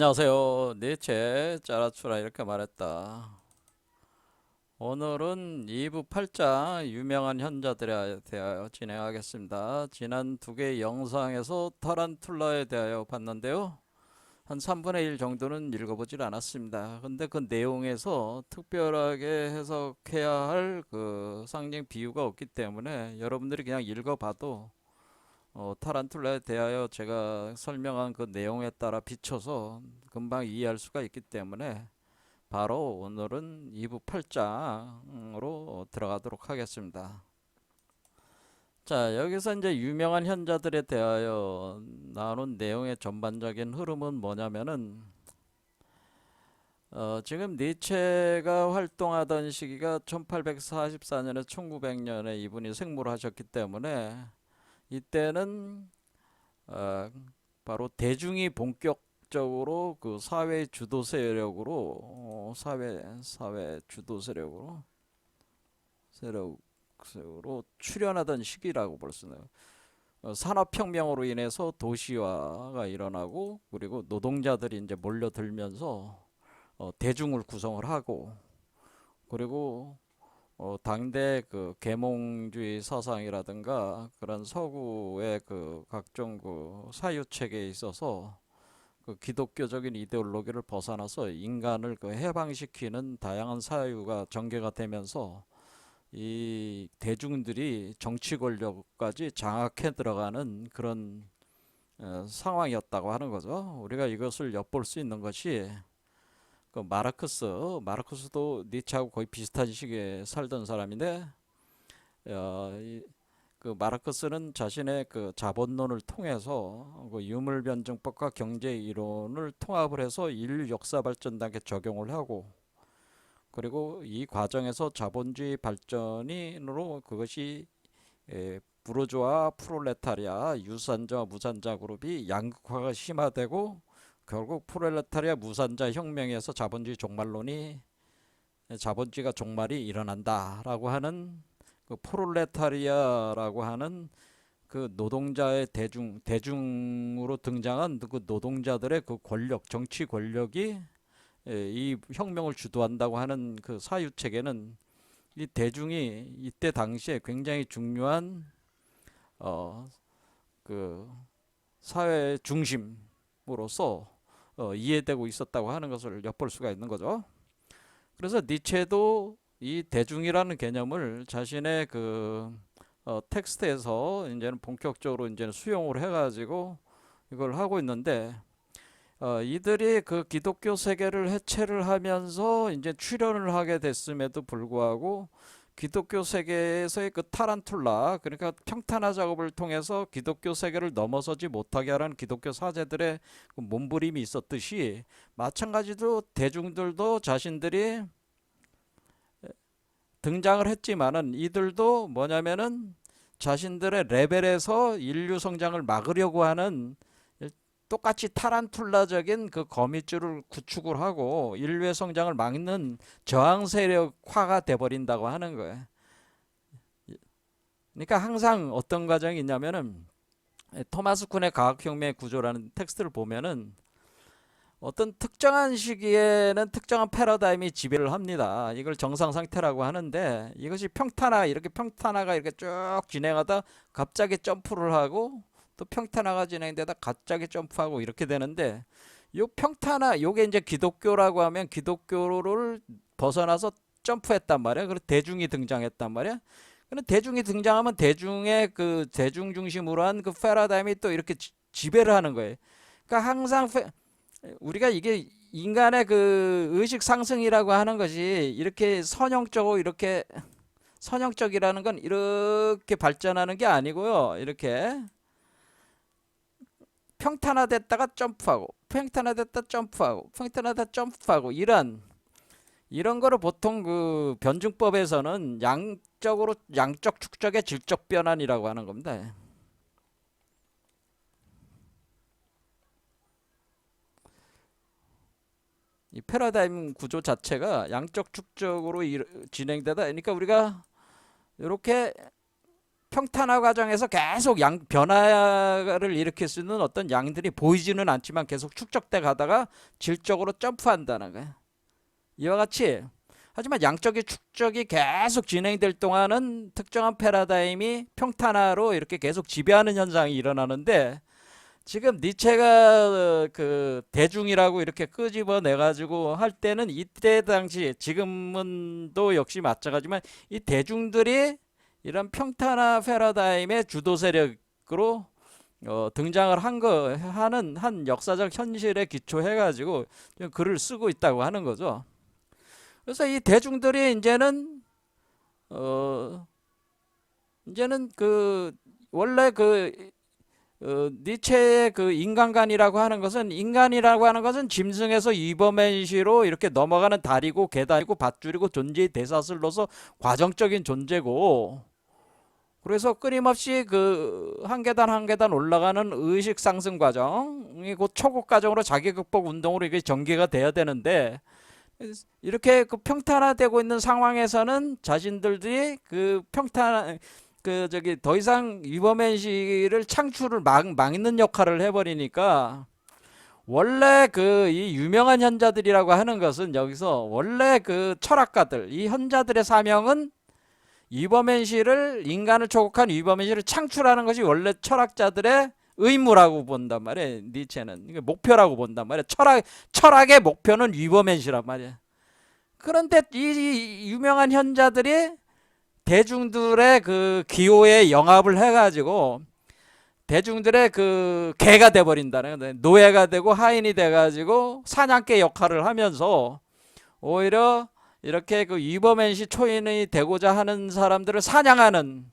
안녕하세요. 니체 짜라추라 이렇게 말했다. 오늘은 2부 8장 유명한 현자들에 대하여 진행하겠습니다. 지난 두 개의 영상에서 타란툴라에 대하여 봤는데요. 한 3분의 1 정도는 읽어보질 않았습니다. 근데 그 내용에서 특별하게 해석해야 할 그 상징 비유가 없기 때문에 여러분들이 그냥 읽어봐도 타란툴라에 대하여 제가 설명한 그 내용에 따라 비춰서 금방 이해할 수가 있기 때문에 바로 오늘은 2부 8장으로 들어가도록 하겠습니다. 자, 여기서 이제 유명한 현자들에 대하여 나눈 내용의 전반적인 흐름은 뭐냐면은 지금 니체가 활동하던 시기가 1844년에서 1900년에 이분이 생물을 하셨기 때문에 이때는 어, 바로 대중이 본격적으로 그 사회 주도 세력으로 사회 주도 세력으로 출현하던 시기라고 볼 수 있는 산업혁명으로 인해서 도시화가 일어나고 그리고 노동자들이 이제 몰려들면서 대중을 구성을 하고 그리고 당대 그 계몽주의 사상이라든가 그런 서구의 그 각종 그 사유 체계에 있어서 그 기독교적인 이데올로기를 벗어나서 인간을 그 해방시키는 다양한 사유가 전개가 되면서 이 대중들이 정치 권력까지 장악해 들어가는 그런 상황이었다고 하는 거죠. 우리가 이것을 엿볼 수 있는 것이 그 마르크스도 니체하고 거의 비슷한 시기에 살던 사람인데 그 마르크스는 자신의 그 자본론을 통해서 그 유물변증법과 경제 이론을 통합을 해서 인류 역사 발전 단계 적용을 하고 그리고 이 과정에서 자본주의 발전으로 그것이 부르주아, 프롤레타리아, 유산자와 무산자 그룹이 양극화가 심화되고 결국 프롤레타리아 무산자 혁명에서 자본주의가 종말이 일어난다라고 하는 그 프롤레타리아라고 하는 그 노동자의 대중으로 등장한 그 노동자들의 그 권력, 정치 권력이 이 혁명을 주도한다고 하는 그 사유 체계는 이 대중이 이때 당시에 굉장히 중요한 어 그 사회 중심으로서 이해되고 있었다고 하는 것을 엿볼 수가 있는 거죠. 그래서 니체도 이 대중이라는 개념을 자신의 그 텍스트에서 이제는 본격적으로 이제는 수용을 해가지고 이걸 하고 있는데 이들이 그 기독교 세계를 해체를 하면서 이제 출현을 하게 됐음에도 불구하고 기독교 세계에서의 그 타란툴라 그러니까 평탄화 작업을 통해서 기독교 세계를 넘어서지 못하게 하라는 기독교 사제들의 그 몸부림이 있었듯이 마찬가지로 대중들도 자신들이 등장을 했지만은 이들도 뭐냐면은 자신들의 레벨에서 인류 성장을 막으려고 하는 똑같이 타란툴라적인 그 거미줄을 구축을 하고 인류의 성장을 막는 저항 세력화가 돼버린다고 하는 거예요. 그러니까 항상 어떤 과정이 있냐면은 토마스 쿤의 과학혁명의 구조라는 텍스트를 보면은 어떤 특정한 시기에는 특정한 패러다임이 지배를 합니다. 이걸 정상 상태라고 하는데 이것이 이렇게 평탄화가 이렇게 쭉 진행하다 갑자기 점프를 하고 또 평탄화가 진행되다 갑자기 점프하고 이렇게 되는데 요 평탄화 요게 이제 기독교라고 하면 기독교를 벗어나서 점프했단 말이야. 그리고 대중이 등장했단 말이야. 근데 대중이 등장하면 대중의 그 대중 중심으로 한 그 패러다임이 또 이렇게 지배를 하는 거예요. 그러니까 항상 우리가 이게 인간의 그 의식 상승이라고 하는 것이 이렇게 선형적이라는 건 이렇게 발전하는 게 아니고요. 이렇게 평탄화됐다가 점프하고 평탄화됐다 점프하고 평탄화됐다 점프하고 이런 거를 보통 그 변증법에서는 양적 축적의 질적 변환이라고 하는 겁니다. 이 패러다임 구조 자체가 양적 축적으로 진행되다 그러니까 우리가 이렇게 평탄화 과정에서 계속 양 변화를 일으킬 수 있는 어떤 양들이 보이지는 않지만 계속 축적돼 가다가 질적으로 점프한다는 거예요. 이와 같이 하지만 양적인 축적이 계속 진행될 동안은 특정한 패러다임이 평탄화로 이렇게 계속 지배하는 현상이 일어나는데, 지금 니체가 그 대중이라고 이렇게 끄집어내 가지고 할 때는 이때 당시, 지금은 또 역시 마찬가지지만 이 대중들이 이런 평탄화 패러다임의 주도 세력으로 등장을 하는 한 역사적 현실에 기초해 가지고 글을 쓰고 있다고 하는 거죠. 그래서 이 대중들이 이제는 그 원래 니체의 그 인간이라고 하는 것은 짐승에서 이버맨시로 이렇게 넘어가는 다리고 계단이고 밧줄이고 존재의 대사슬로서 과정적인 존재고, 그래서 끊임없이 그 한 계단 한 계단 올라가는 의식 상승 과정이 곧 초급 과정으로 자기 극복 운동으로 이게 전개가 돼야 되는데, 이렇게 그 평탄화되고 있는 상황에서는 자신들이 그 평탄 더 이상 위버맨시를 창출을 막는 역할을 해버리니까, 원래 그 이 유명한 현자들이라고 하는 것은 여기서 원래 그 철학가들, 이 현자들의 사명은 인간을 초국한 위버맨시를 창출하는 것이 원래 철학자들의 의무라고 본단 말이에요. 니체는 목표라고 본단 말이에요. 철학의 목표는 위버맨시란 말이에요. 그런데 이 유명한 현자들이 대중들의 그 기호에 영합을 해가지고 대중들의 그 개가 돼버린다는 거예요. 노예가 되고 하인이 돼가지고 사냥개 역할을 하면서 오히려 이렇게 그 위버맨시 초인이 되고자 하는 사람들을 사냥하는,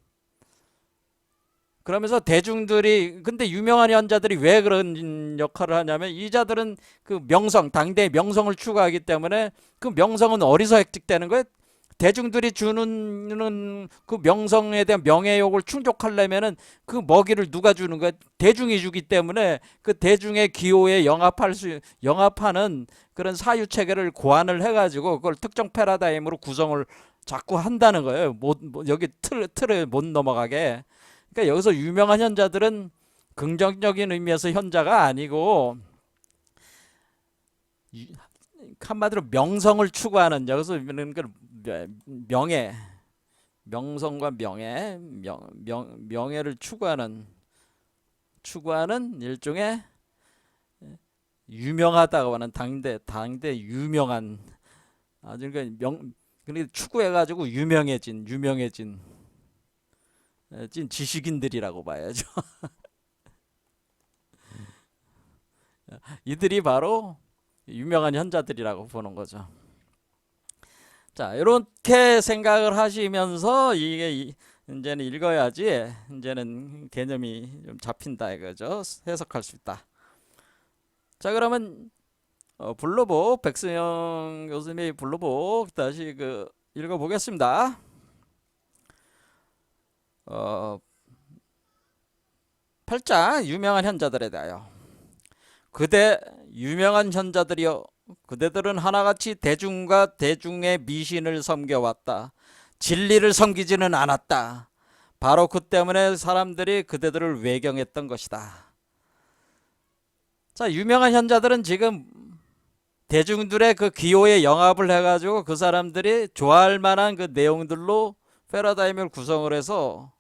그러면서 대중들이, 근데 유명한 현자들이 왜 그런 역할을 하냐면, 이 자들은 그 명성, 당대의 명성을 추구하기 때문에 그 명성은 어디서 획득되는 거예요? 대중들이 주는 그 명성에 대한 명예욕을 충족하려면은 그 먹이를 누가 주는 거야? 대중이 주기 때문에 그 대중의 기호에 영합하는 그런 사유 체계를 고안을 해가지고 그걸 특정 패러다임으로 구성을 자꾸 한다는 거예요. 여기 틀을 못 넘어가게. 그러니까 여기서 유명한 현자들은 긍정적인 의미에서 현자가 아니고, 한마디로 명성을 추구하는, 여기서 명성과 명예를 추구하는 일종의 유명하다고 하는 당대 유명한, 아주 그러니까 추구해가지고 유명해진 지식인들이라고 봐야죠. 이들이 바로 유명한 현자들이라고 보는 거죠. 자, 이렇게 생각을 하시면서 이게 이제는 읽어야지 이제는 개념이 좀 잡힌다 이거죠. 해석할 수 있다. 자, 그러면 블루북, 백승영 교수님의 블루북 다시 읽어보겠습니다. 8장 유명한 현자들에 대하여. 그대 유명한 현자들이여, 그대들은 하나같이 대중과 대중의 미신을 섬겨왔다. 진리를 섬기지는 않았다. 바로 그 때문에 사람들이 그대들을 외경했던 것이다. 자, 유명한 현자들은 지금 대중들의 그 기호에 영합을 해가지고 그 사람들이 좋아할 만한 그 내용들로 패러다임을 구성을 해서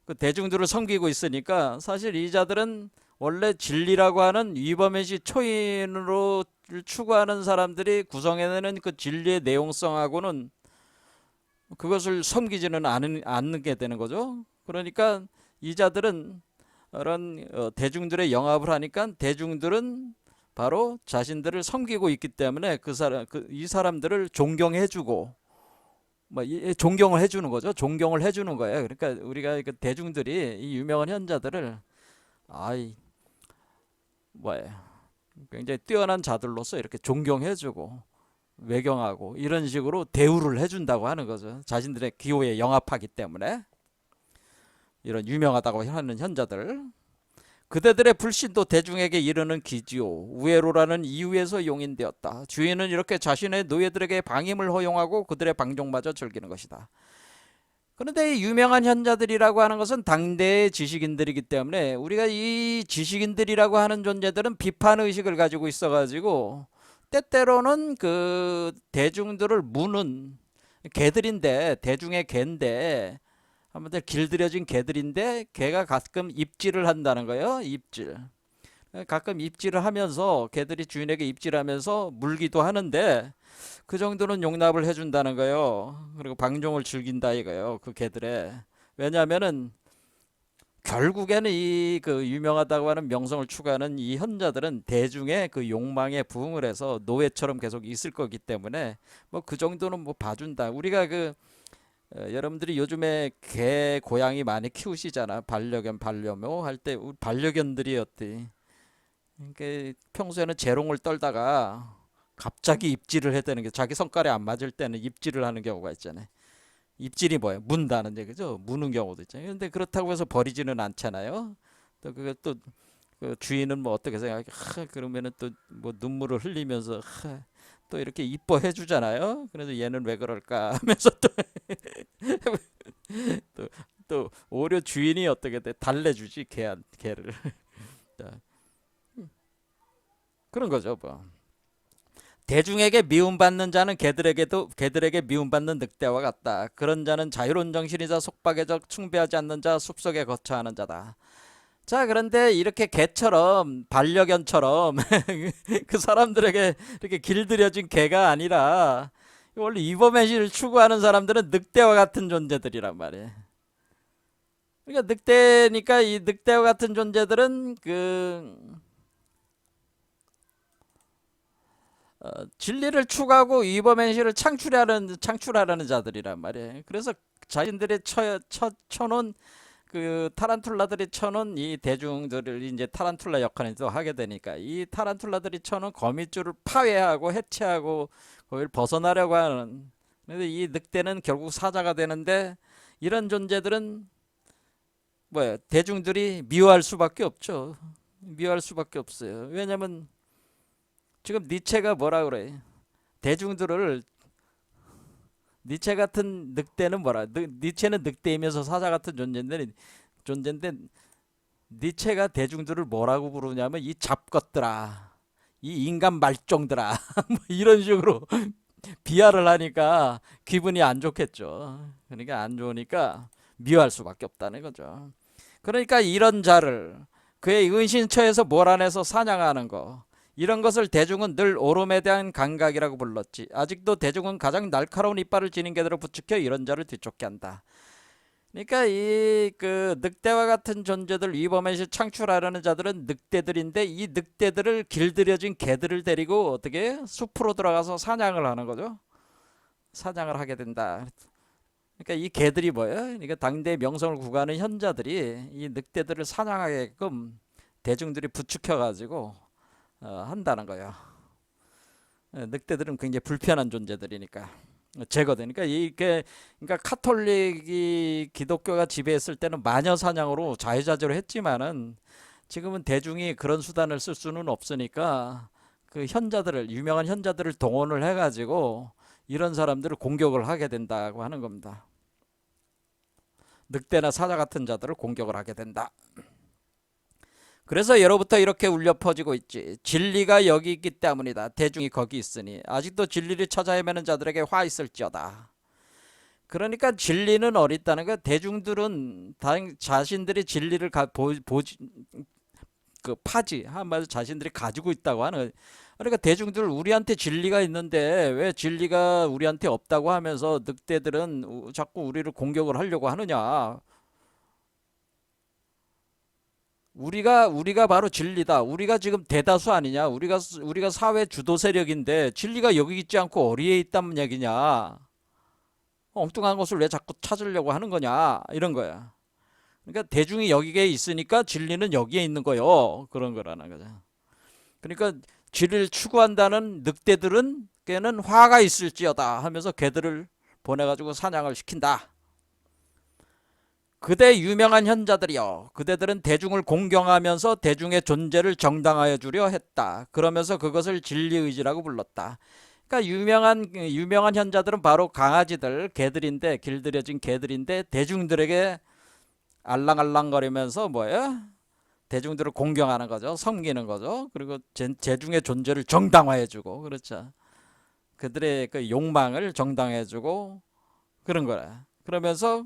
그 대중들을 섬기고 있으니까, 사실 이 자들은 원래 진리라고 하는 위버맨시 초인으로 추구하는 사람들이 구성해내는 그 진리의 내용성하고는 그것을 섬기지는 않게 되는 거죠. 그러니까 이 자들은 그런 대중들의 영합을 하니까 대중들은 바로 자신들을 섬기고 있기 때문에 이 사람들을 존경해주고, 존경을 해주는 거죠. 존경을 해주는 거예요. 그러니까 우리가 그 대중들이 이 유명한 현자들을 굉장히 뛰어난 자들로서 이렇게 존경해주고 외경하고 이런 식으로 대우를 해준다고 하는 거죠. 자신들의 기호에 영합하기 때문에. 이런 유명하다고 하는 현자들, 그대들의 불신도 대중에게 이르는 기지요 우애로라는 이유에서 용인되었다. 주인은 이렇게 자신의 노예들에게 방임을 허용하고 그들의 방종마저 즐기는 것이다. 그런데 이 유명한 현자들이라고 하는 것은 당대의 지식인들이기 때문에 우리가 이 지식인들이라고 하는 존재들은 비판 의식을 가지고 있어가지고 때때로는 그 대중들을 무는 개들인데, 대중의 개인데, 한마디로 길들여진 개들인데 개가 가끔 입질을 한다는 거예요. 입질. 가끔 입질을 하면서 개들이 주인에게 입질하면서 물기도 하는데 그 정도는 용납을 해준다는 거예요. 그리고 방종을 즐긴다 이거예요. 그 개들의. 왜냐하면은 결국에는 이 그 유명하다고 하는 명성을 추구하는 이 현자들은 대중의 그 욕망에 부응을 해서 노예처럼 계속 있을 거기 때문에 뭐 그 정도는 뭐 봐준다. 우리가 그 여러분들이 요즘에 개, 고양이 많이 키우시잖아. 반려견, 반려묘 할 때 우리 반려견들이 어때? 그러니까 평소에는 재롱을 떨다가 갑자기 입질을 해대는 게 자기 성깔에 안 맞을 때는 입질을 하는 경우가 있잖아요. 입질이 뭐예요? 문다는 얘기죠. 무는 경우도 있잖아요. 근데 그렇다고 해서 버리지는 않잖아요. 또 그게 또그 주인은 뭐 어떻게 생각해? 그러면은 또 뭐 눈물을 흘리면서 또 이렇게 이뻐해 주잖아요. 그래서 얘는 왜 그럴까 하면서 또, 또 오히려 주인이 어떻게 돼? 달래주지 개를. 그런 거죠, 뭐. 대중에게 미움받는 자는 개들에게 미움받는 늑대와 같다. 그런 자는 자유로운 정신이자 속박에적 충배하지 않는 자 숲속에 거처하는 자다. 자, 그런데 이렇게 개처럼 반려견처럼 그 사람들에게 이렇게 길들여진 개가 아니라 원래 이범애를 추구하는 사람들은 늑대와 같은 존재들이란 말이에요. 그러니까 늑대니까 이 늑대와 같은 존재들은 진리를 추구하고 이범행시를 창출하려는 자들이란 말이에요. 그래서 자신들이 쳐놓은 그 타란툴라들이 쳐놓은 이 대중들을 이제 타란툴라 역할을 또 하게 되니까 이 타란툴라들이 쳐놓은 거미줄을 파괴하고 해체하고 거기를 벗어나려고 하는. 그런데 이 늑대는 결국 사자가 되는데 이런 존재들은 뭐야 대중들이 미워할 수밖에 없죠. 미워할 수밖에 없어요. 왜냐면 지금 니체가 뭐라 그래? 대중들을 니체 같은 늑대는 뭐라? 니체는 늑대이면서 사자 같은 존재인데 니체가 대중들을 뭐라고 부르냐면 이 잡것들아, 이 인간 말종들아, 뭐 이런 식으로 비하를 하니까 기분이 안 좋겠죠. 그러니까 안 좋으니까 미워할 수밖에 없다는 거죠. 그러니까 이런 자를 그의 은신처에서 몰아내서 사냥하는 거. 이런 것을 대중은 늘 오름에 대한 감각이라고 불렀지. 아직도 대중은 가장 날카로운 이빨을 지닌 개들을 부추겨 이런 자를 뒤쫓게 한다. 그러니까 이 그 늑대와 같은 존재들 위범에서 창출하려는 자들은 늑대들인데 이 늑대들을 길들여진 개들을 데리고 어떻게 숲으로 들어가서 사냥을 하는 거죠. 사냥을 하게 된다. 그러니까 이 개들이 뭐예요? 그러니까 당대의 명성을 구가하는 현자들이 이 늑대들을 사냥하게끔 대중들이 부추겨 가지고 한다는 거예요. 늑대들은 굉장히 불편한 존재들이니까 제거되니까 이게 그러니까 카톨릭이 기독교가 지배했을 때는 마녀 사냥으로 자유자재로 했지만은 지금은 대중이 그런 수단을 쓸 수는 없으니까 그 현자들을 유명한 현자들을 동원을 해가지고 이런 사람들을 공격을 하게 된다고 하는 겁니다. 늑대나 사자 같은 자들을 공격을 하게 된다. 그래서 예로부터 이렇게 울려 퍼지고 있지. 진리가 여기 있기 때문이다. 대중이 거기 있으니 아직도 진리를 찾아 헤매는 자들에게 화 있을지어다. 그러니까 진리는 어디 있다는 거야. 대중들은 자신들이 진리를 파지 한마디로 자신들이 가지고 있다고 하는. 그러니까 대중들 우리한테 진리가 있는데 왜 진리가 우리한테 없다고 하면서 늑대들은 자꾸 우리를 공격을 하려고 하느냐. 우리가 바로 진리다. 우리가 지금 대다수 아니냐. 우리가 사회 주도 세력인데 진리가 여기 있지 않고 어디에 있단 얘기냐. 엉뚱한 것을 왜 자꾸 찾으려고 하는 거냐. 이런 거야. 그러니까 대중이 여기에 있으니까 진리는 여기에 있는 거요. 그런 거라는 거죠. 그러니까 진리를 추구한다는 늑대들은 걔는 화가 있을지어다 하면서 걔들을 보내가지고 사냥을 시킨다. 그대 유명한 현자들이여, 그대들은 대중을 공경하면서 대중의 존재를 정당하여 주려 했다. 그러면서 그것을 진리의지라고 불렀다. 그러니까 유명한 현자들은 바로 강아지들, 개들인데 길들여진 개들인데 대중들에게 알랑알랑거리면서 뭐예요? 대중들을 공경하는 거죠. 섬기는 거죠. 그리고 대중의 존재를 정당화해주고 그렇죠. 그들의 그 욕망을 정당해주고 그런 거라. 그러면서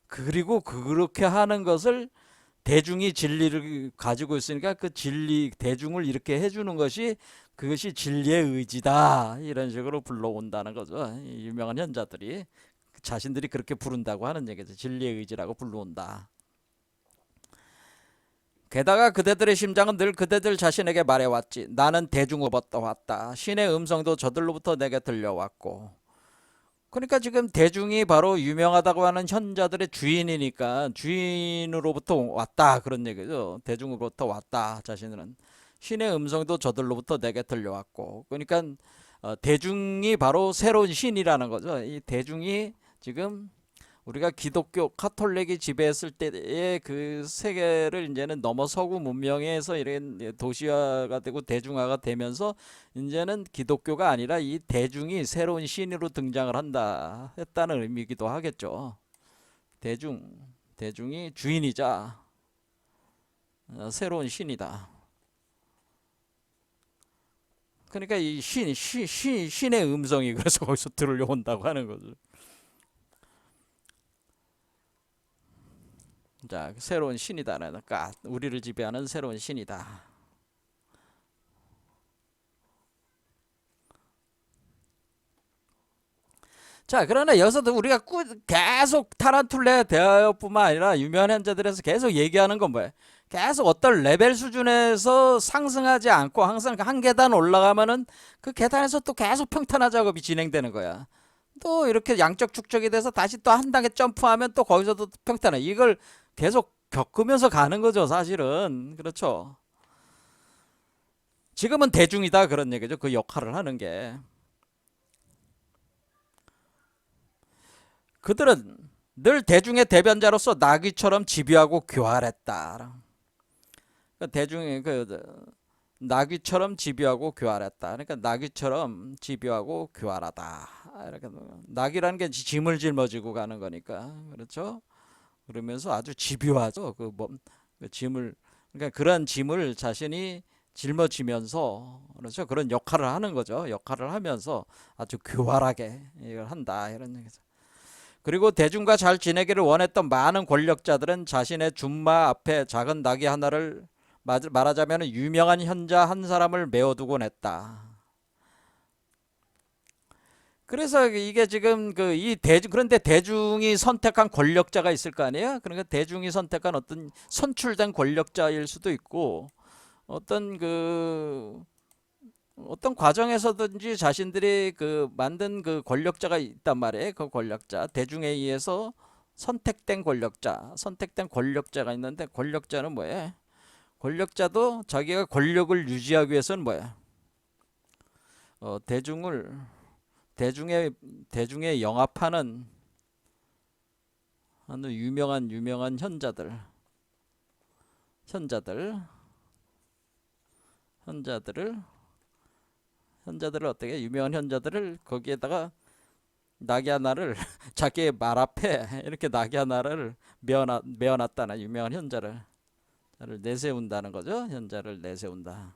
그리고 그렇게 하는 것을 대중이 진리를 가지고 있으니까 그 진리 대중을 이렇게 해주는 것이 그것이 진리의 의지다 이런 식으로 불러온다는 거죠. 유명한 현자들이 자신들이 그렇게 부른다고 하는 얘기죠. 진리의 의지라고 불러온다. 게다가 그대들의 심장은 늘 그대들 자신에게 말해왔지. 나는 대중으로부터 왔다. 신의 음성도 저들로부터 내게 들려왔고. 그러니까 지금 대중이 바로 유명하다고 하는 현자들의 주인이니까 주인으로부터 왔다 그런 얘기죠. 대중으로부터 왔다. 자신은 신의 음성도 저들로부터 내게 들려왔고. 그러니까 대중이 바로 새로운 신이라는 거죠. 이 대중이 지금 우리가 기독교 카톨릭이 지배했을 때의 그 세계를 이제는 넘어서고 문명에서 이런 도시화가 되고 대중화가 되면서 이제는 기독교가 아니라 이 대중이 새로운 신으로 등장을 한다 했다는 의미이기도 하겠죠. 대중이 주인이자 새로운 신이다. 그러니까 이 신의 음성이 그래서 거기서 들려온다고 하는 거죠. 자, 새로운 신이다라는, 그러니까 우리를 지배하는 새로운 신이다. 자, 그러나 여기서도 우리가 계속 타란툴레 대화뿐만 아니라 유명한 현자들에서 계속 얘기하는 건 뭐예요? 계속 어떤 레벨 수준에서 상승하지 않고 항상 한 계단 올라가면은 그 계단에서 또 계속 평탄화 작업이 진행되는 거야. 또 이렇게 양적 축적이 돼서 다시 또 한 단계 점프하면 또 거기서도 평탄화. 이걸 계속 겪으면서 가는 거죠, 사실은. 그렇죠. 지금은 대중이다 그런 얘기죠. 그 역할을 하는 게. 그들은 늘 대중의 대변자로서 나귀처럼 집요하고 교활했다. 대중의 나귀처럼 집요하고 교활했다. 그러니까 나귀처럼 집요하고 교활하다. 이렇게 나귀라는 게 짐을 짊어지고 가는 거니까 그렇죠. 그러면서 아주 집요하죠. 그 짐을 그러니까 그런 짐을 자신이 짊어지면서 그렇죠. 그런 역할을 하는 거죠. 역할을 하면서 아주 교활하게 이걸 한다 이런 얘기죠. 그리고 대중과 잘 지내기를 원했던 많은 권력자들은 자신의 준마 앞에 작은 나귀 하나를 말하자면 유명한 현자 한 사람을 메어두곤 했다. 그래서 이게 지금 그런데 대중이 선택한 권력자가 있을 거 아니에요? 그러니까 대중이 선택한 어떤 선출된 권력자일 수도 있고 어떤 어떤 과정에서든지 자신들이 만든 그 권력자가 있단 말이에요. 그 권력자, 대중에 의해서 선택된 권력자가 있는데 권력자는 뭐예요? 권력자도 자기가 권력을 유지하기 위해서는 뭐야? 대중을 대중에 영합하는 아주 유명한 현자들을 어떻게 유명한 현자들을 거기에다가 낙이 하나를 자기의 말 앞에 이렇게 낙이 하나를 메어놨다는 유명한 현자를 내세운다는 거죠. 현자를 내세운다.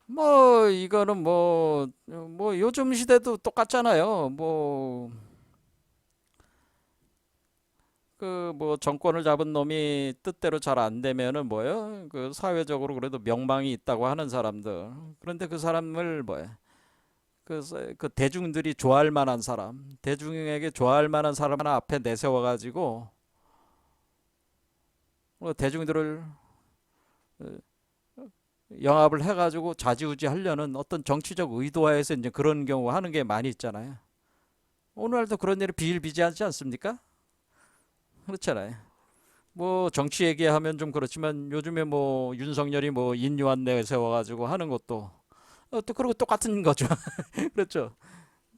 뭐 이거는 뭐 요즘 시대도 똑같잖아요. 정권을 잡은 놈이 뜻대로 잘 안 되면은 뭐예요? 그 사회적으로 그래도 명망이 있다고 하는 사람들. 그런데 그 사람을 그 대중들이 좋아할 만한 사람, 대중에게 좋아할 만한 사람 하나 앞에 내세워 가지고 대중들을 영합을 해가지고 좌지우지 하려는 어떤 정치적 의도하에서 이제 그런 경우 하는 게 많이 있잖아요. 오늘날도 그런 일이 비일비재하지 않습니까? 그렇잖아요. 뭐 정치 얘기하면 좀 그렇지만 요즘에 뭐 윤석열이 뭐 인요한 내세워가지고 하는 것도 또 그러고 똑같은 거죠. 그렇죠.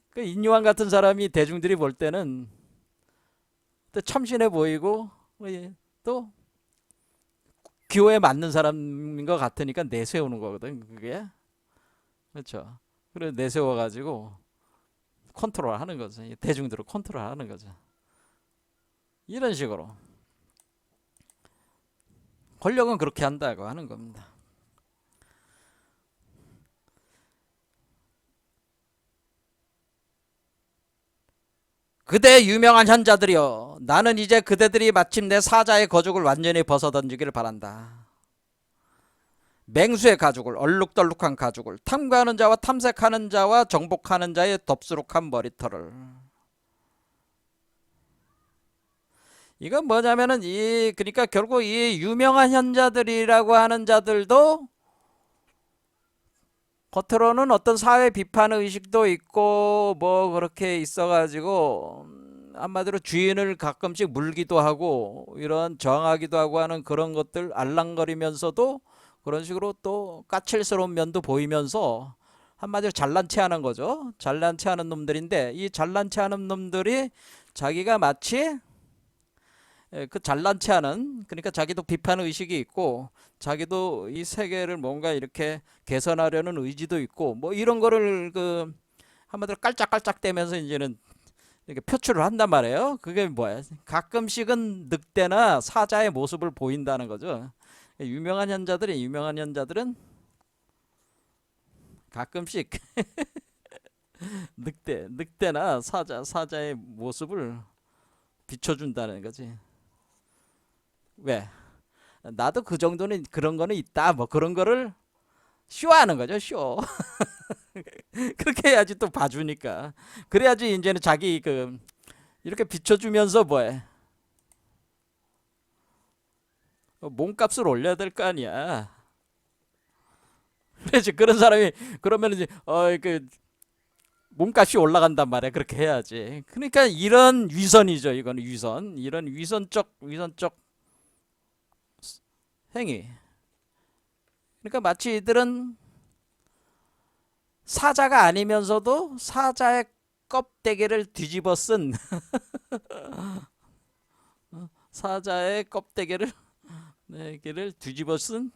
그 인요한 같은 사람이 대중들이 볼 때는 또 참신해 보이고 또 기호에 맞는 사람인 것 같으니까 내세우는 거거든. 그게 그렇죠. 그래 내세워 가지고 컨트롤하는 거죠. 대중들을 컨트롤하는 거죠. 이런 식으로 권력은 그렇게 한다고 하는 겁니다. 그대 유명한 현자들이여, 나는 이제 그대들이 마침내 사자의 거죽을 완전히 벗어던지기를 바란다. 맹수의 가죽을, 얼룩덜룩한 가죽을, 탐구하는 자와 탐색하는 자와 정복하는 자의 덥수룩한 머리털을. 이건 뭐냐면은 그러니까 결국 이 유명한 현자들이라고 하는 자들도 겉으로는 어떤 사회 비판 의식도 있고 뭐 그렇게 있어가지고 한마디로 주인을 가끔씩 물기도 하고 이런 저항하기도 하고 하는 그런 것들 알랑거리면서도 그런 식으로 또 까칠스러운 면도 보이면서 한마디로 잘난 체하는 거죠. 잘난 체하는 놈들인데 이 잘난 체하는 놈들이 자기가 마치 그 잘난 체하는, 그러니까 자기도 비판 의식이 있고 자기도 이 세계를 뭔가 이렇게 개선하려는 의지도 있고 뭐 이런 거를 그 한마디로 깔짝깔짝대면서 이제는 이렇게 표출을 한단 말이에요. 그게 뭐야? 가끔씩은 늑대나 사자의 모습을 보인다는 거죠. 유명한 현자들은 가끔씩 늑대나 사자의 모습을 비춰준다는 거지. 왜? 나도 그 정도는 그런 거는 있다. 뭐 그런 거를 쇼하는 거죠, 쇼. 그렇게 해야지 또 봐주니까. 그래야지 이제는 자기 그 이렇게 비춰주면서 뭐해? 몸값을 올려야 될 거 아니야. 그래지 그런 사람이 그러면 이제 그 몸값이 올라간단 말이야. 그렇게 해야지. 그러니까 이런 위선이죠. 이거는 위선. 이런 위선적 행위. 그러니까 마치 이들은 사자가 아니면서도 사자의 껍데기를 뒤집어 쓴 사자의 껍데기를 뒤집어 쓴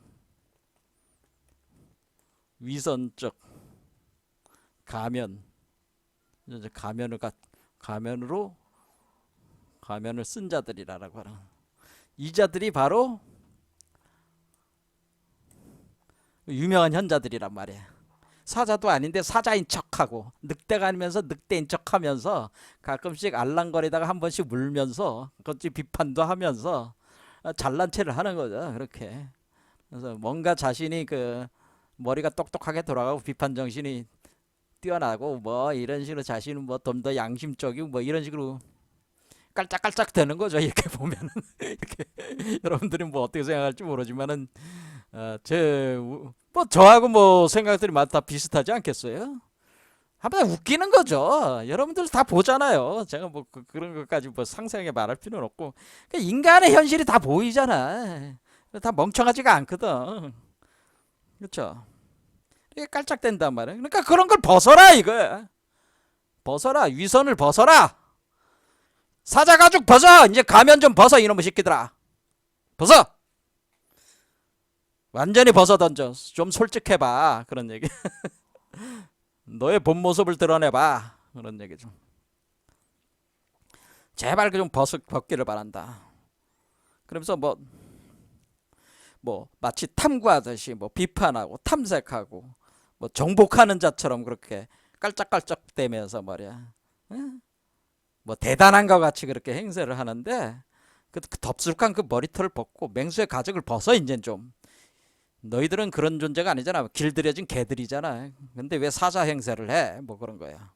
위선적 가면, 이제 가면을 쓴 자들이라고 하는 이 자들이 바로 유명한 현자들이란 말이야. 사자도 아닌데 사자인 척하고 늑대가 아니면서 늑대인 척하면서 가끔씩 알랑거리다가 한 번씩 물면서 그것이 비판도 하면서 잘난 체를 하는 거죠. 그렇게. 그래서 뭔가 자신이 그 머리가 똑똑하게 돌아가고 비판 정신이 뛰어나고 뭐 이런 식으로 자신은 뭐 좀 더 양심적이고 뭐 이런 식으로 깔짝깔짝 되는 거죠. 이렇게 보면은 이렇게 여러분들이 뭐 어떻게 생각할지 모르지만은 뭐 저하고 뭐 생각들이 많다 비슷하지 않겠어요? 한번 웃기는 거죠. 여러분들 다 보잖아요. 제가 뭐 런 것까지 뭐 상세하게 말할 필요는 없고 그러니까 인간의 현실이 다 보이잖아. 다 멍청하지가 않거든. 그렇죠? 이게 깔짝댄단 말이야. 그러니까 그런 걸 벗어라 이거야. 벗어라. 위선을 벗어라. 사자 가죽 벗어. 이제 가면 좀 벗어 이놈의 새끼들아. 벗어. 완전히 벗어 던져. 좀 솔직해봐. 그런 얘기. 너의 본 모습을 드러내봐. 그런 얘기죠. 제발 좀 벗기를 바란다. 그러면서 뭐 마치 탐구하듯이 뭐 비판하고 탐색하고 뭐 정복하는 자처럼 그렇게 깔짝깔짝대면서 말이야. 뭐 대단한 것 같이 그렇게 행세를 하는데 그 덥수룩한 그 머리털을 벗고 맹수의 가죽을 벗어 이제 좀. 너희들은 그런 존재가 아니잖아. 길들여진 개들이잖아. 근데 왜 사자 행세를 해? 뭐 그런 거야.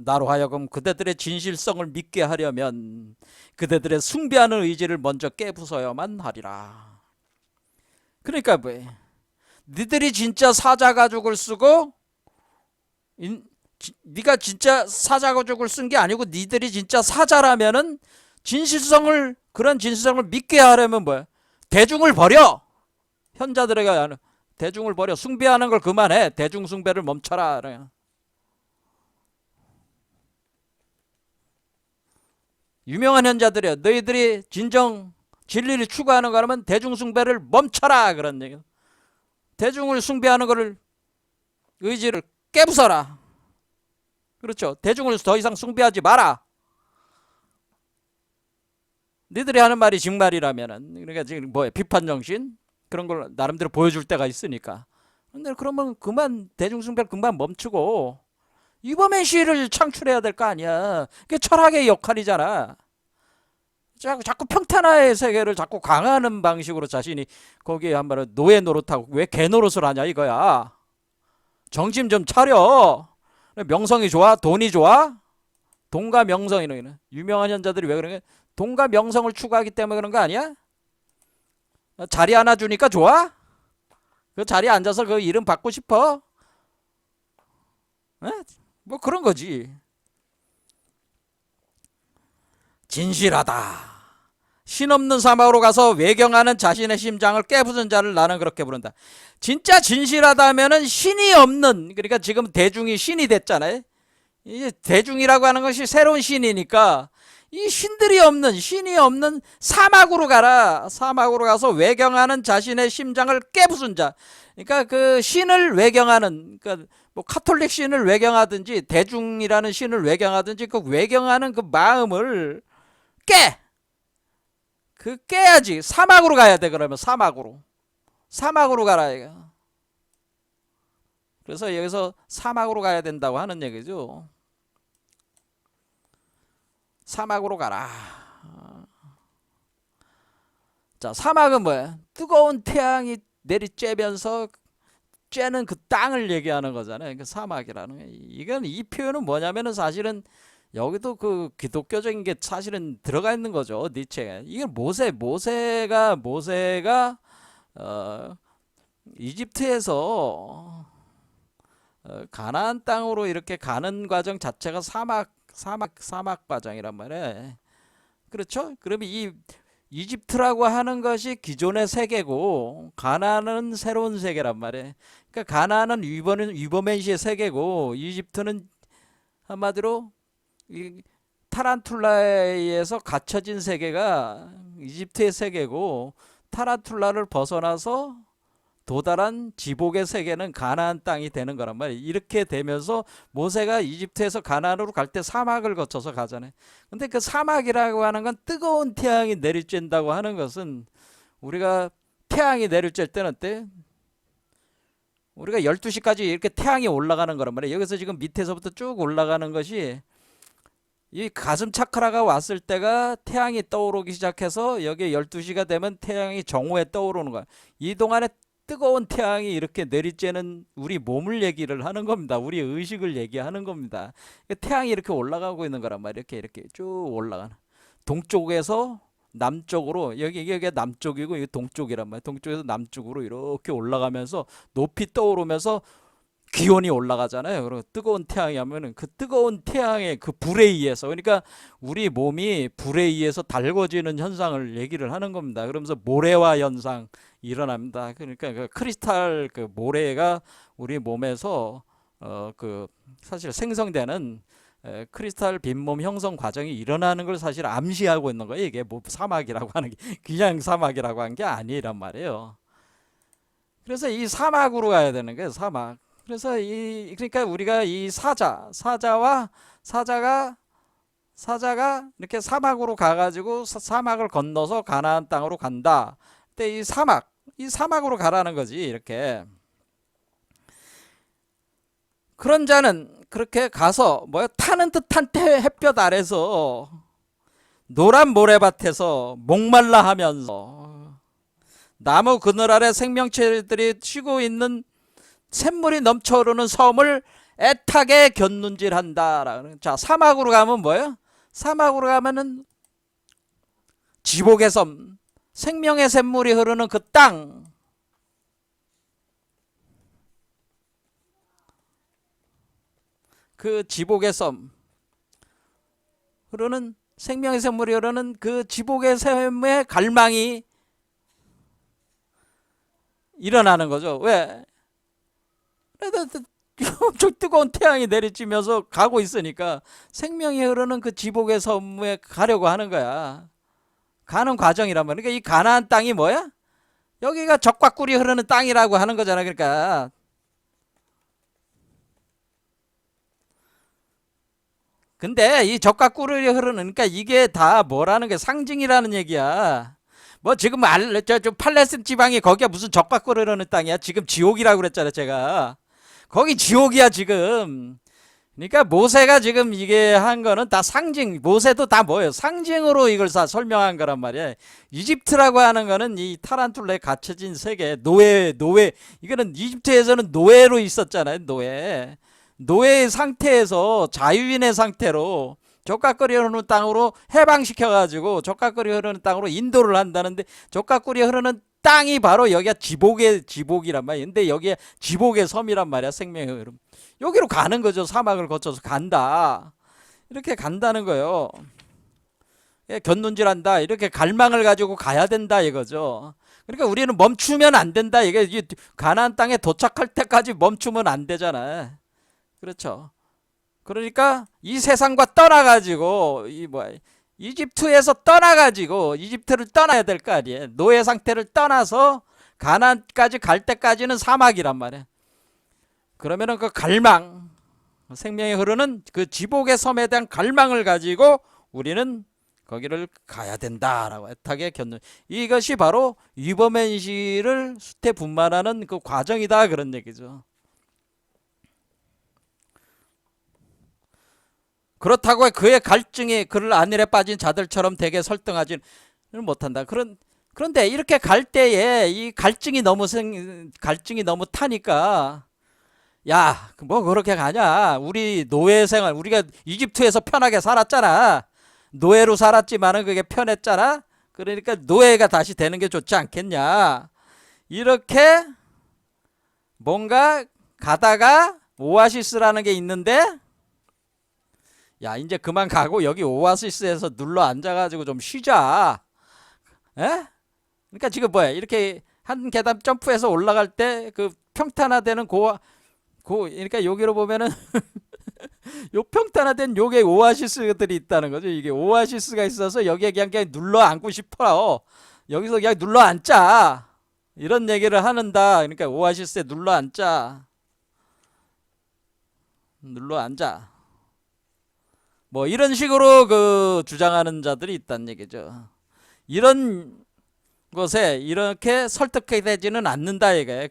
나로 하여금 그대들의 진실성을 믿게 하려면 그대들의 숭배하는 의지를 먼저 깨부숴야만 하리라. 그러니까 뭐 니들이 진짜 사자 가죽을 쓰고 네가 진짜 사자 가죽을 쓴 게 아니고 니들이 진짜 사자라면은 그런 진실성을 믿게 하려면 뭐야? 대중을 버려. 현자들에게 하는 대중을 버려. 숭배하는 걸 그만해. 대중 숭배를 멈춰라. 유명한 현자들이야. 너희들이 진정 진리를 추구하는 거라면 대중 숭배를 멈춰라. 그런 얘기. 대중을 숭배하는 거를 의지를 깨부숴라. 그렇죠. 대중을 더 이상 숭배하지 마라. 니들이 하는 말이 정말이라면은, 그러니까 지금 뭐야, 비판 정신 그런 걸 나름대로 보여줄 때가 있으니까. 근데 그러면 그만 대중숭배를 그만 멈추고 이범엔 시를 창출해야 될 거 아니야. 그게 철학의 역할이잖아. 자꾸 평탄화의 세계를 자꾸 강화하는 방식으로 자신이 거기에 한번 노예 노릇하고 왜 개 노릇을 하냐 이거야. 정신 좀 차려. 명성이 좋아? 돈이 좋아? 돈과 명성이는 유명한 현자들이 왜 그러냐? 돈과 명성을 추구하기 때문에 그런 거 아니야? 자리 하나 주니까 좋아? 그 자리에 앉아서 그 이름 받고 싶어? 에? 뭐 그런 거지. 진실하다. 신없는 사막으로 가서 외경하는 자신의 심장을 깨부순 자를 나는 그렇게 부른다. 진짜 진실하다면은 신이 없는, 그러니까 지금 대중이 신이 됐잖아요. 이 대중이라고 하는 것이 새로운 신이니까 이 신들이 없는, 신이 없는 사막으로 가라. 사막으로 가서 외경하는 자신의 심장을 깨부순 자. 그러니까 그 신을 외경하는, 그러니까 뭐 카톨릭 신을 외경하든지 대중이라는 신을 외경하든지 그 외경하는 그 마음을 깨. 깨야지. 사막으로 가야 돼. 그러면 사막으로 가라 이거. 그래서 여기서 사막으로 가야 된다고 하는 얘기죠. 사막으로 가라. 자, 사막은 뭐야? 뜨거운 태양이 내리쬐면서 쬐는 그 땅을 얘기하는 거잖아요. 그 사막이라는 게. 이건 이 표현은 뭐냐면은 사실은 여기도 그 기독교적인 게 사실은 들어가 있는 거죠. 니체가. 이게 모세가 이집트에서 가나안 땅으로 이렇게 가는 과정 자체가 사막 과정이란 말이에요. 그렇죠? 그러면 이 이집트라고 하는 것이 기존의 세계고 가나안은 새로운 세계란 말이에요. 그러니까 가나안은 위버맨시의 세계고 이집트는 한마디로 이 타란툴라에 의해서 갇혀진 세계가 이집트의 세계고 타란툴라를 벗어나서 도달한 지복의 세계는 가나안 땅이 되는 거란 말이에요. 이렇게 되면서 모세가 이집트에서 가나안으로 갈 때 사막을 거쳐서 가잖아요. 근데 그 사막이라고 하는 건 뜨거운 태양이 내리쬐다고 하는 것은 우리가 태양이 내리쬐 때는 어때? 우리가 12시까지 이렇게 태양이 올라가는 거란 말이에요. 여기서 지금 밑에서부터 쭉 올라가는 것이 이 가슴 차크라가 왔을 때가 태양이 떠오르기 시작해서 여기 12시가 되면 태양이 정오에 떠오르는 거야. 이 동안에 뜨거운 태양이 이렇게 내리쬐는 우리 몸을 얘기를 하는 겁니다. 우리 의식을 얘기하는 겁니다. 태양이 이렇게 올라가고 있는 거란 말이에요. 이렇게 쭉 올라가는. 동쪽에서 남쪽으로, 여기가 남쪽이고 이게 동쪽이란 말이에요. 동쪽에서 남쪽으로 이렇게 올라가면서 높이 떠오르면서 기온이 올라가잖아요. 그리고 뜨거운 태양이 하면은 그 뜨거운 태양의 그 불에 의해서, 그러니까 우리 몸이 불에 의해서 달궈지는 현상을 얘기를 하는 겁니다. 그러면서 모래화 현상 일어납니다. 그러니까 그 크리스탈 그 모래가 우리 몸에서 그 사실 생성되는 크리스탈 빈몸 형성 과정이 일어나는 걸 사실 암시하고 있는 거예요. 이게 뭐 사막이라고 하는 게 그냥 사막이라고 한 게 아니란 말이에요. 그래서 이 사막으로 가야 되는 거예요. 사막. 그래서 그러니까 우리가 이 사자가 이렇게 사막으로 가가지고 사막을 건너서 가나안 땅으로 간다. 근데 이 사막으로 가라는 거지. 이렇게. 그런 자는 그렇게 가서 타는 듯한 햇볕 아래서 노란 모래밭에서 목말라 하면서 나무 그늘 아래 생명체들이 쉬고 있는 샘물이 넘쳐흐르는 섬을 애타게 곁눈질한다. 자, 사막으로 가면 뭐예요? 사막으로 가면은 지복의 섬, 생명의 샘물이 흐르는 그 땅, 그 지복의 섬 흐르는 생명의 샘물이 흐르는 그 지복의 샘의 갈망이 일어나는 거죠. 왜? 엄청 뜨거운 태양이 내리쬐면서 가고 있으니까 생명이 흐르는 그 지복의 섬에 가려고 하는 거야. 가는 과정이란 말이야. 그러니까 이 가나안 땅이 뭐야? 여기가 적과 꿀이 흐르는 땅이라고 하는 거잖아. 그러니까 근데 이 적과 꿀이 흐르는, 그러니까 이게 다 뭐라는 게 상징이라는 얘기야. 뭐 지금 저 팔레스틴 지방이 거기가 무슨 적과 꿀이 흐르는 땅이야. 지금 지옥이라고 그랬잖아 제가. 거기 지옥이야 지금. 그러니까 모세가 지금 이게 한 거는 다 상징, 모세도 다 뭐예요? 상징으로 이걸 다 설명한 거란 말이야. 이집트라고 하는 거는 이 타란툴라에 갇혀진 세계, 노예, 이거는 이집트에서는 노예로 있었잖아요, 노예의 상태에서 자유인의 상태로 젖가거리 흐르는 땅으로 해방시켜가지고 젖가거리 흐르는 땅으로 인도를 한다는데, 젖가거리 흐르는 땅이 바로 여기가 지복이란 말이야. 근데 여기에 지복의 섬이란 말이야, 생명의 흐름. 여기로 가는 거죠. 사막을 거쳐서 간다. 이렇게 간다는 거예요. 예, 견눈질한다. 이렇게 갈망을 가지고 가야 된다 이거죠. 그러니까 우리는 멈추면 안 된다. 이게 가나안 땅에 도착할 때까지 멈추면 안 되잖아. 그렇죠. 그러니까 이 세상과 떠나가지고 이집트에서 떠나가지고 이집트를 떠나야 될 거 아니에요. 노예 상태를 떠나서 가나안까지 갈 때까지는 사막이란 말이에요. 그러면은 그 갈망, 생명이 흐르는 그 지복의 섬에 대한 갈망을 가지고 우리는 거기를 가야 된다라고 애타게 견는, 이것이 바로 위버맨시를 수태 분만하는 그 과정이다 그런 얘기죠. 그렇다고 그의 갈증이 그를 안일에 빠진 자들처럼 되게 설득하지는 못한다. 그런데 이렇게 갈 때에 이 갈증이 너무 타니까, 야, 뭐 그렇게 가냐? 우리 노예 생활, 우리가 이집트에서 편하게 살았잖아. 노예로 살았지만은 그게 편했잖아. 그러니까 노예가 다시 되는 게 좋지 않겠냐? 이렇게 뭔가 가다가 오아시스라는 게 있는데, 야, 이제 그만 가고 여기 오아시스에서 눌러 앉아가지고 좀 쉬자. 에? 그러니까 지금 뭐야? 이렇게 한 계단 점프해서 올라갈 때 그 평탄화되는 그러니까 여기로 보면은 요 평탄화된 요게 오아시스들이 있다는 거죠. 이게 오아시스가 있어서 여기에 그냥 눌러 앉고 싶어. 여기서 그냥 눌러 앉자. 이런 얘기를 하는다. 그러니까 오아시스에 눌러 앉자. 눌러 앉아. 뭐 이런 식으로 그 주장하는 자들이 있다는 얘기죠. 이런 것에 이렇게 설득되지는 않는다 이게.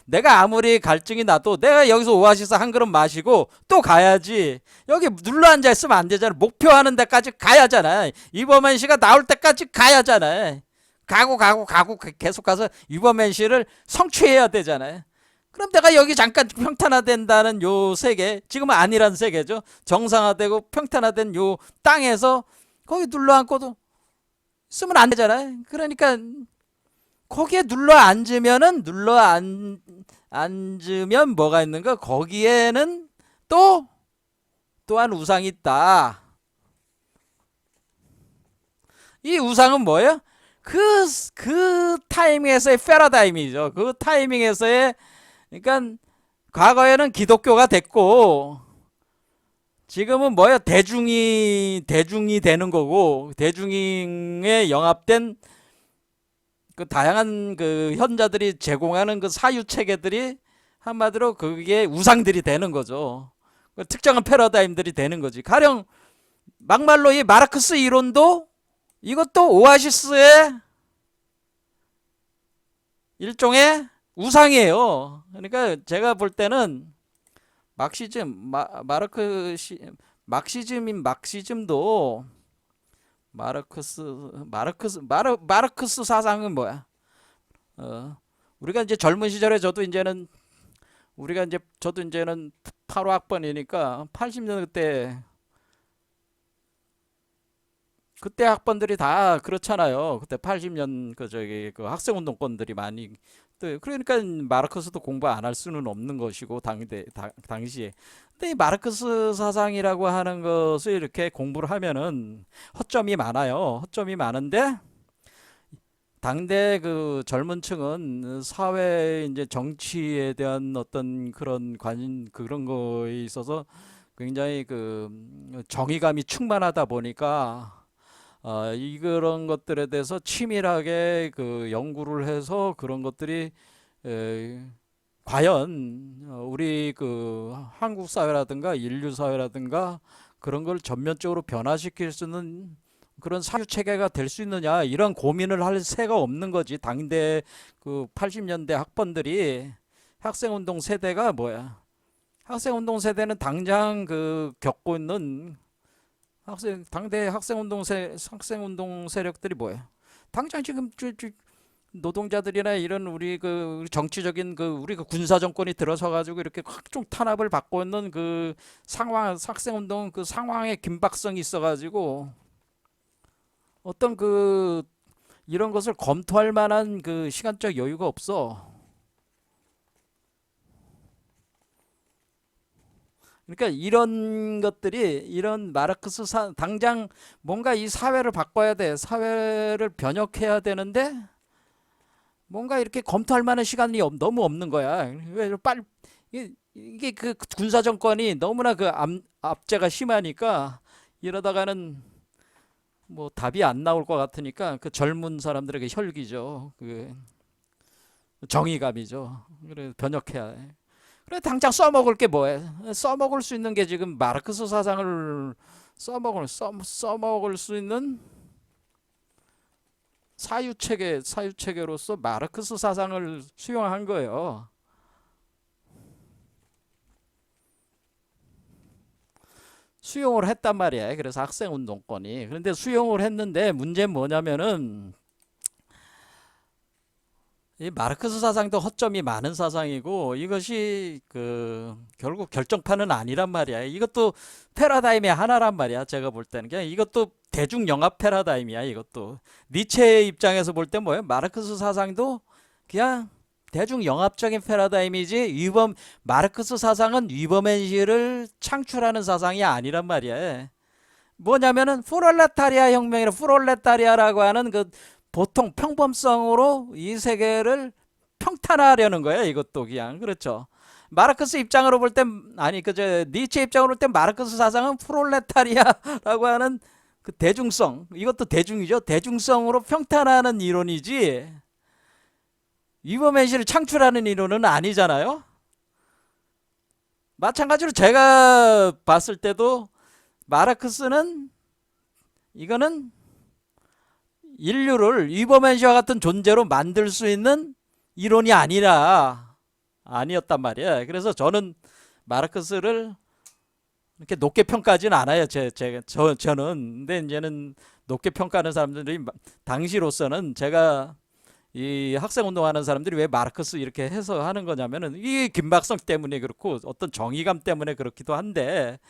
내가 아무리 갈증이 나도 내가 여기서 오아시스 한 그릇 마시고 또 가야지. 여기 눌러 앉아 있으면 안 되잖아. 목표하는 데까지 가야잖아. 이버맨 씨가 나올 때까지 가야잖아. 가고 계속 가서 이버맨 씨를 성취해야 되잖아요. 그럼 내가 여기 잠깐 평탄화된다는 요 세계, 지금은 아니란 세계죠. 정상화되고 평탄화된 요 땅에서 거기 눌러 앉고도 쓰면 안 되잖아요. 그러니까 거기에 앉으면 뭐가 있는가? 거기에는 또한 우상이 있다. 이 우상은 뭐예요? 그 타이밍에서의 패러다임이죠. 그 타이밍에서의, 그러니까 과거에는 기독교가 됐고 지금은 뭐예요? 대중이 되는 거고, 대중에 영합된 그 다양한 그 현자들이 제공하는 그 사유 체계들이 한마디로 그게 우상들이 되는 거죠. 그 특정한 패러다임들이 되는 거지. 가령 막말로 이 마르크스 이론도 이것도 오아시스의 일종의 우상이에요. 그러니까 제가 볼 때는 막시즘도 마르크스 사상은 뭐야? 우리가 이제 젊은 시절에 저도 이제는 85학번이니까 80년 그때 학번들이 다 그렇잖아요. 그때 80년 그 학생 운동권들이 많이, 그러니까 마르크스도 공부 안 할 수는 없는 것이고 당시에. 근데 이 마르크스 사상이라고 하는 것을 이렇게 공부를 하면은 허점이 많아요. 허점이 많은데 당대 그 젊은 층은 사회 이제 정치에 대한 어떤 그런 그런 거에 있어서 굉장히 그 정의감이 충만하다 보니까 그런 것들에 대해서 치밀하게 그 연구를 해서 그런 것들이 과연 우리 그 한국 사회라든가 인류 사회라든가 그런 걸 전면적으로 변화시킬 수 있는 그런 사유 체계가 될 수 있느냐, 이런 고민을 할 새가 없는 거지. 당대 그 80년대 학번들이 학생운동 세대가 뭐야? 학생운동 세대는 당장 그 겪고 있는 당대 학생운동 세력들이 뭐야? 당장 지금 노동자들이나 이런 우리 그 정치적인 그 우리 그 군사 정권이 들어서 가지고 이렇게 각종 탄압을 받고 있는 그 상황, 학생운동 그 상황에 긴박성이 있어 가지고 어떤 그 이런 것을 검토할 만한 그 시간적 여유가 없어. 그러니까 이런 것들이 이런 당장 뭔가 이 사회를 바꿔야 돼. 사회를 변혁해야 되는데 뭔가 이렇게 검토할 만한 시간이 너무 없는 거야. 왜 빨리 이게 그 군사 정권이 너무나 그 압제가 심하니까 이러다가는 뭐 답이 안 나올 것 같으니까 그 젊은 사람들에게 혈기죠. 그 정의감이죠. 그래 변혁해야 해. 그래 당장 써먹을 게 뭐해? 써먹을 수 있는 게 지금 마르크스 사상을 써먹을 수 있는 사유체계로서 마르크스 사상을 수용한 거예요. 수용을 했단 말이야. 그래서 학생운동권이. 그런데 수용을 했는데 문제는 뭐냐면은 이 마르크스 사상도 허점이 많은 사상이고 이것이 그 결국 결정판은 아니란 말이야. 이것도 패러다임의 하나란 말이야. 제가 볼 때는 그냥 이것도 대중영합 패러다임이야. 이것도 니체의 입장에서 볼 때 뭐예요? 마르크스 사상도 그냥 대중영합적인 패러다임이지 마르크스 사상은 위버맨시를 창출하는 사상이 아니란 말이야. 뭐냐면은 프롤레타리아라고 하는 그 보통 평범성으로 이 세계를 평탄화하려는 거야. 이것도 그냥 그렇죠. 마르크스 입장으로 볼 땐 아니 그저 니체 입장으로 볼 땐 마르크스 사상은 프롤레타리아라고 하는 그 대중성, 이것도 대중이죠. 대중성으로 평탄화하는 이론이지 위버맨시를 창출하는 이론은 아니잖아요. 마찬가지로 제가 봤을 때도 마르크스는 이거는 인류를 위버맨시와 같은 존재로 만들 수 있는 이론이 아니었단 말이에요. 그래서 저는 마르크스를 이렇게 높게 평가하지는 않아요. 저는. 근데 이제는 높게 평가하는 사람들이 당시로서는 제가 이 학생운동하는 사람들이 왜 마르크스 이렇게 해서 하는 거냐면은 이 긴박성 때문에 그렇고 어떤 정의감 때문에 그렇기도 한데,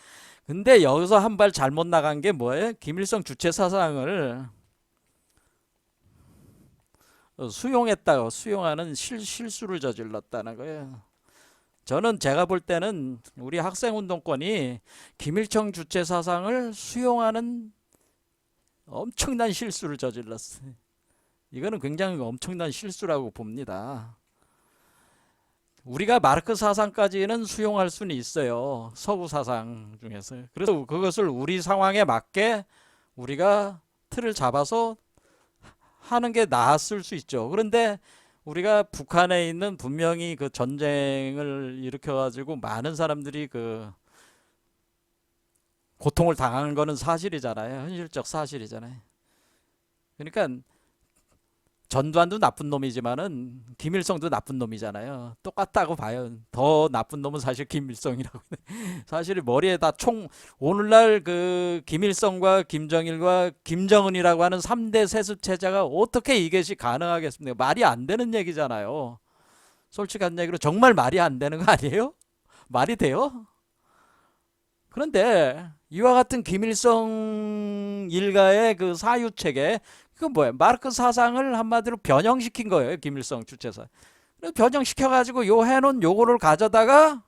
근데 여기서 한 발 잘못 나간 게 뭐예요? 김일성 주체 사상을 수용하는 실수를 저질렀다는 거예요. 저는 제가 볼 때는 우리 학생운동권이 김일성 주체 사상을 수용하는 엄청난 실수를 저질렀어요. 이거는 굉장히 엄청난 실수라고 봅니다. 우리가 마르크스 사상까지는 수용할 수는 있어요. 서구 사상 중에서. 그래서 그것을 우리 상황에 맞게 우리가 틀을 잡아서 하는 게 나았을 수 있죠. 그런데 우리가 북한에 있는 분명히 그 전쟁을 일으켜가지고 많은 사람들이 그 고통을 당하는 거는 사실이잖아요. 현실적 사실이잖아요. 그러니까 전두환도 나쁜 놈이지만은 김일성도 나쁜 놈이잖아요. 똑같다고 봐요. 더 나쁜 놈은 사실 김일성이라고. 사실 머리에다 오늘날 그 김일성과 김정일과 김정은이라고 하는 3대 세습 체제가 어떻게 이것이 가능하겠습니까? 말이 안 되는 얘기잖아요. 솔직한 얘기로 정말 말이 안 되는 거 아니에요? 말이 돼요? 그런데 이와 같은 김일성 일가의 그 사유 체계, 그건 뭐예요? 마르크스 사상을 한마디로 변형시킨 거예요. 김일성 주체사. 변형시켜가지고 요 해놓은 요거를 가져다가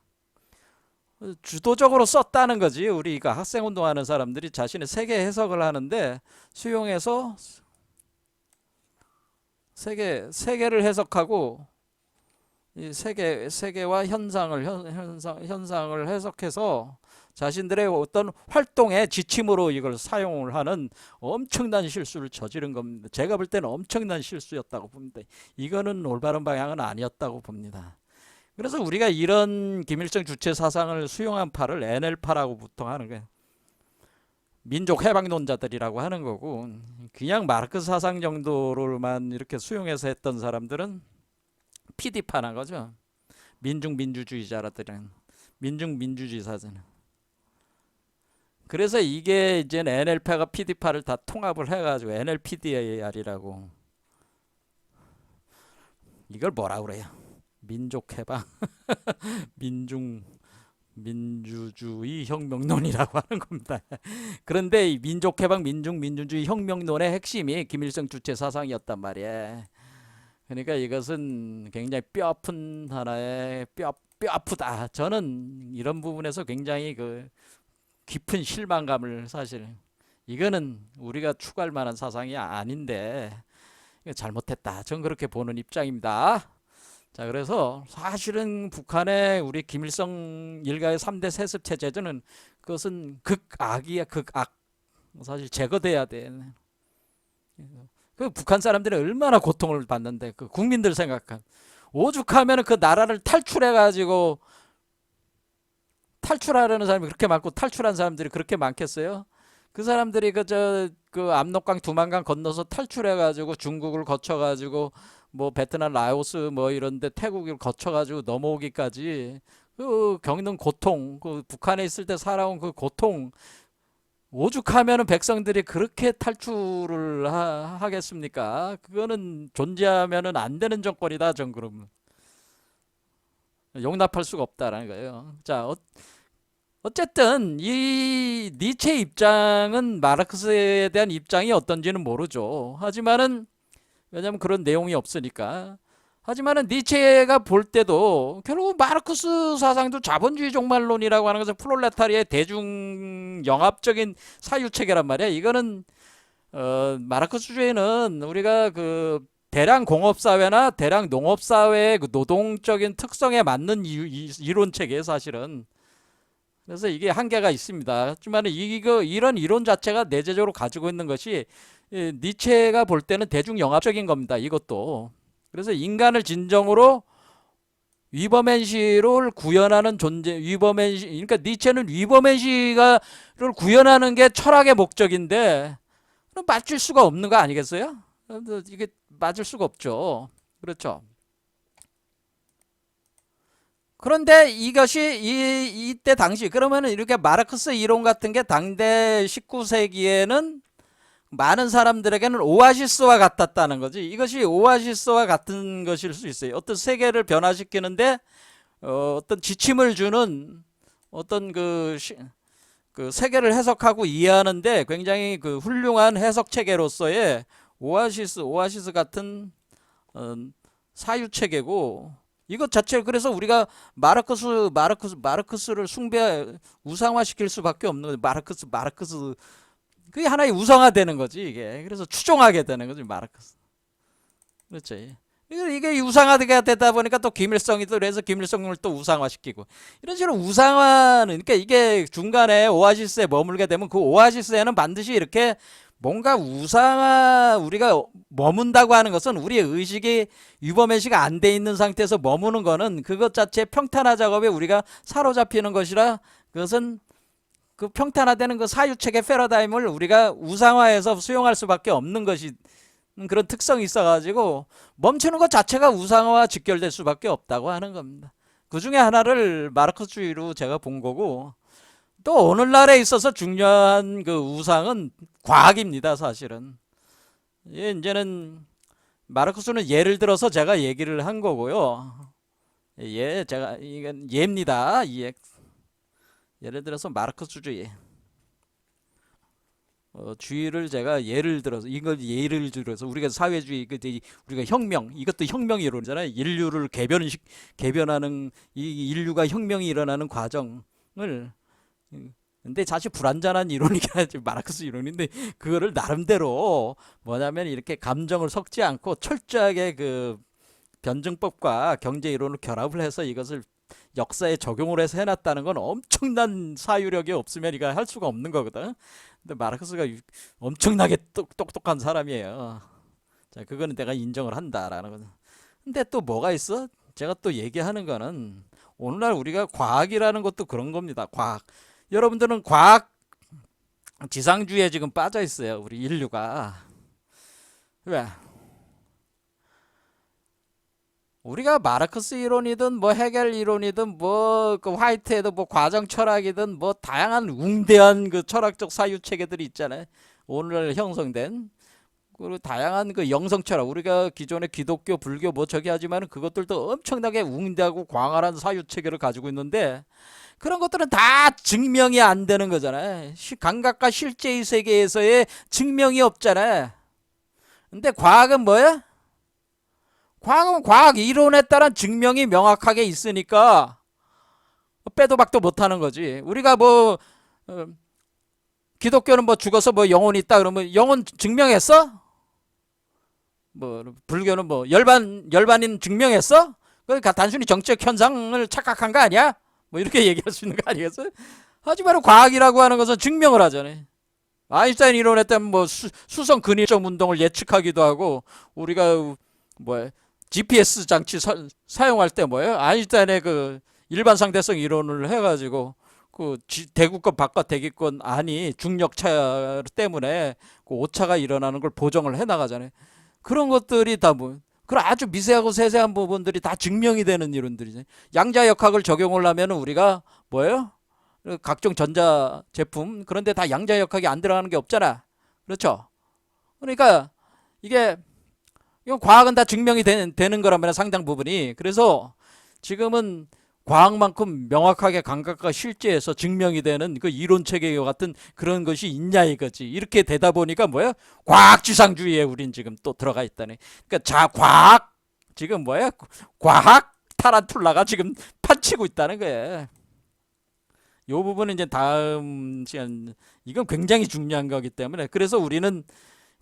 주도적으로 썼다는 거지. 우리가 학생운동하는 사람들이 자신의 세계 해석을 하는데 수용해서 세계를 해석하고 이 세계와 현상을 해석해서 자신들의 어떤 활동의 지침으로 이걸 사용을 하는 엄청난 실수를 저지른 겁니다. 제가 볼 때는 엄청난 실수였다고 봅니다. 이거는 올바른 방향은 아니었다고 봅니다. 그래서 우리가 이런 김일성 주체 사상을 수용한 파를 NL파라고 보통 하는 거예요. 민족 해방론자들이라고 하는 거고, 그냥 마르크스 사상 정도로만 이렇게 수용해서 했던 사람들은 PD파란 거죠. 민중민주주의자들은 민중민주주의사잖아. 그래서 이게 이제 NLP가 PD파를 다 통합을 해가지고 NLPDAR이라고, 이걸 뭐라 그래요? 민족해방, 민중 민주주의 혁명론이라고 하는 겁니다. 그런데 이 민족해방, 민중민주주의 혁명론의 핵심이 김일성 주체 사상이었단 말이에요. 그러니까 이것은 굉장히 뼈아픈 하나의 뼈아프다. 저는 이런 부분에서 굉장히 그 깊은 실망감을, 사실 이거는 우리가 추구할 만한 사상이 아닌데 이거 잘못했다. 전 그렇게 보는 입장입니다. 자, 그래서 사실은 북한의 우리 김일성 일가의 3대 세습 체제는 그것은 극악이야, 극악. 사실 제거돼야 돼. 그 북한 사람들이 얼마나 고통을 받는데, 그 국민들 생각한, 오죽하면 그 나라를 탈출해 가지고 탈출하려는 사람이 그렇게 많고 탈출한 사람들이 그렇게 많겠어요? 그 사람들이 그 압록강 두만강 건너서 탈출해 가지고 중국을 거쳐 가지고 뭐 베트남, 라오스 뭐 이런데 태국을 거쳐 가지고 넘어오기까지 그 겪는 고통, 그 북한에 있을 때 살아온 그 고통, 오죽하면은 백성들이 그렇게 탈출을 하겠습니까? 그거는 존재하면은 안 되는 정권이다. 전 그러면 용납할 수가 없다라는 거예요. 자, 어쨌든 이 니체 입장은 마르크스에 대한 입장이 어떤지는 모르죠. 하지만은 왜냐면 그런 내용이 없으니까. 하지만은 니체가 볼 때도 결국 마르크스 사상도 자본주의 종말론이라고 하는 것은 프롤레타리아의 대중 영합적인 사유 체계란 말이야. 이거는 마르크스주의는 우리가 그 대량 공업사회나 대량 농업사회의 그 노동적인 특성에 맞는 이론 체계에 사실은. 그래서 이게 한계가 있습니다. 하지만 이런 이론 자체가 내재적으로 가지고 있는 것이 니체가 볼 때는 대중영합적인 겁니다. 이것도. 그래서 인간을 진정으로 위버맨시를 구현하는 존재, 위버맨시, 그러니까 니체는 위버맨시를 구현하는 게 철학의 목적인데 맞출 수가 없는 거 아니겠어요? 이게 맞을 수가 없죠. 그렇죠. 그런데 이것이 이때 당시, 그러면은 이렇게 마르크스 이론 같은 게 당대 19세기에는 많은 사람들에게는 오아시스와 같았다는 거지. 이것이 오아시스와 같은 것일 수 있어요. 어떤 세계를 변화시키는데 어떤 지침을 주는 어떤 그 세계를 해석하고 이해하는데 굉장히 그 훌륭한 해석 체계로서의 오아시스 같은 사유 체계고, 이것 자체를 그래서 우리가 마르크스를 우상화시킬 수밖에 없는 거지. 마르크스 그게 하나의 우상화되는 거지 이게. 그래서 추종하게 되는 거지 마르크스. 그렇지. 이게 우상화가 되다 보니까 또 김일성이 또 그래서 김일성을 또 우상화시키고 이런 식으로 우상화는, 그러니까 이게 중간에 오아시스에 머물게 되면 그 오아시스에는 반드시 이렇게 뭔가 우리가 머문다고 하는 것은 우리의 의식이 유범의식이 안 돼 있는 상태에서 머무는 거는 그것 자체 평탄화 작업에 우리가 사로잡히는 것이라, 그것은 그 평탄화되는 그 사유체계 패러다임을 우리가 우상화해서 수용할 수밖에 없는 것이, 그런 특성이 있어가지고 멈추는 것 자체가 우상화와 직결될 수밖에 없다고 하는 겁니다. 그 중에 하나를 마르크스주의로 제가 본 거고, 또 오늘날에 있어서 중요한 그 우상은 과학입니다. 사실은 이제는 마르크스는 예를 들어서 제가 얘기를 한 거고요. 제가 이건 예입니다. 예를 들어서 마르크스주의 주의를 제가 예를 들어서, 이걸 예를 들어서 우리가 사회주의, 우리가 혁명, 이것도 혁명 이론이잖아요. 인류를 개변하는 이 인류가 혁명이 일어나는 과정을, 근데 사실 불완전한 이론이긴 하지, 마르크스 이론인데 그거를 나름대로 뭐냐면 이렇게 감정을 섞지 않고 철저하게 그 변증법과 경제 이론을 결합을 해서 이것을 역사에 적용을 해서 해놨다는 건 엄청난 사유력이 없으면 이거 할 수가 없는 거거든. 근데 마르크스가 엄청나게 똑똑한 사람이에요. 자, 그거는 내가 인정을 한다라는 거죠. 근데 또 뭐가 있어? 제가 또 얘기하는 거는 오늘날 우리가 과학이라는 것도 그런 겁니다. 과학. 여러분들은 지상주의에 지금 빠져 있어요. 우리 인류가. 왜? 우리가 마르크스 이론이든 뭐 헤겔 이론이든 뭐 그 화이트헤드 뭐 과정 철학이든 뭐 다양한 웅대한 그 철학적 사유 체계들이 있잖아요. 오늘날 형성된 그리고 다양한 그 영성 철학, 우리가 기존의 기독교, 불교 뭐 저기 하지만 그것들도 엄청나게 웅대하고 광활한 사유 체계를 가지고 있는데 그런 것들은 다 증명이 안 되는 거잖아요. 감각과 실제의 세계에서의 증명이 없잖아요. 근데 과학은 뭐야? 과학은 과학 이론에 따른 증명이 명확하게 있으니까 빼도 박도 못하는 거지. 우리가 뭐 기독교는 뭐 죽어서 뭐 영혼이 있다 그러면 영혼 증명했어? 뭐 불교는 뭐 열반인 증명했어? 그러니까 단순히 정치적 현상을 착각한 거 아니야? 뭐 이렇게 얘기할 수 있는 거 아니겠어요? 하지만 과학이라고 하는 것은 증명을 하잖아요. 아인슈타인 이론에 따르면 뭐 수성 근위적 운동을 예측하기도 하고 우리가 뭐 GPS 장치 사용할 때 뭐예요? 아인슈타인의 그 일반 상대성 이론을 해가지고 그 대구권 바깥 대기권 안이 중력 차 때문에 그 오차가 일어나는 걸 보정을 해 나가잖아요. 그런 것들이 다 뭐, 그런 아주 미세하고 세세한 부분들이 다 증명이 되는 이론들이죠. 양자역학을 적용을 하면 우리가 뭐예요? 각종 전자 제품 그런데 다 양자역학이 안 들어가는 게 없잖아. 그렇죠? 그러니까 이게 이건 과학은 다 증명이 되는 거란 말이야, 상당 부분이. 그래서 지금은 과학만큼 명확하게 감각과 실제에서 증명이 되는 그 이론 체계와 같은 그런 것이 있냐 이거지. 이렇게 되다 보니까 뭐야? 과학지상주의에 우린 지금 또 들어가 있다네. 그러니까 과학 지금 뭐야? 과학 타란툴라가 지금 판치고 있다는 거예요. 요 부분은 이제 다음 시간 이건 굉장히 중요한 거기 때문에 그래서 우리는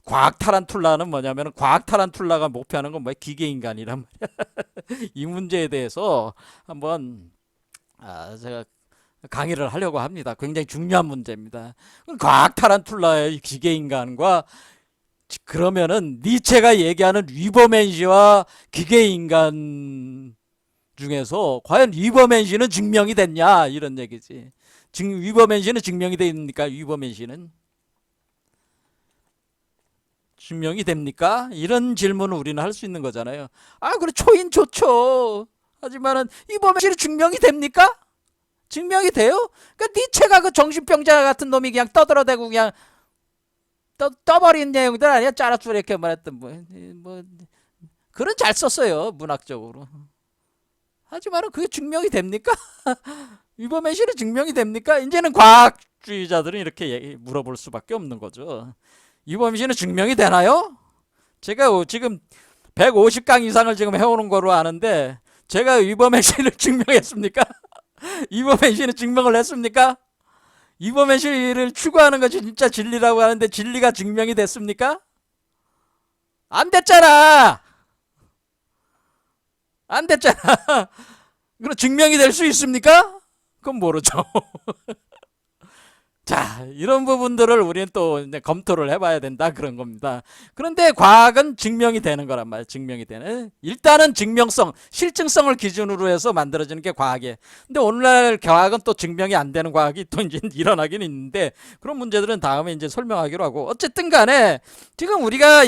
과학 타란툴라는 뭐냐면 과학 타란툴라가 목표하는 건 뭐야? 기계인간이란 말이야. 이 문제에 대해서 한번 제가 강의를 하려고 합니다. 굉장히 중요한 문제입니다. 과학 타란툴라의 기계인간과 그러면은 니체가 얘기하는 위버맨시와 기계인간 중에서 과연 위버맨시는 증명이 됐냐 이런 얘기지. 위버맨시는 증명이 됩니까? 위버맨시는 증명이 됩니까? 이런 질문을 우리는 할 수 있는 거잖아요. 그래 초인 좋죠. 하지만은 위버맨시는 증명이 됩니까? 증명이 돼요? 그러니까 니체가 그 정신병자 같은 놈이 그냥 떠들어대고 그냥 떠버린 내용들 아니야? 짜라쭈라 이렇게 말했던 뭐 글은 잘 썼어요 문학적으로. 하지만은 그게 증명이 됩니까? 위버맨시는 증명이 됩니까? 이제는 과학주의자들은 이렇게 물어볼 수밖에 없는 거죠. 위버맨시는 증명이 되나요? 제가 지금 150강 이상을 지금 해오는 거로 아는데 제가 위버맨시를 증명했습니까? 위버맨시는 증명을 했습니까? 위버맨시를 추구하는 것이 진짜 진리라고 하는데 진리가 증명이 됐습니까? 안 됐잖아. 안 됐잖아. 그럼 증명이 될 수 있습니까? 그건 모르죠. 자, 이런 부분들을 우리는 또 이제 검토를 해봐야 된다 그런 겁니다. 그런데 과학은 증명이 되는 거란 말이에요. 증명이 되는. 일단은 증명성, 실증성을 기준으로 해서 만들어지는 게 과학이에요. 근데 오늘날 과학은 또 증명이 안 되는 과학이 또 이제 일어나긴 있는데 그런 문제들은 다음에 이제 설명하기로 하고 어쨌든 간에 지금 우리가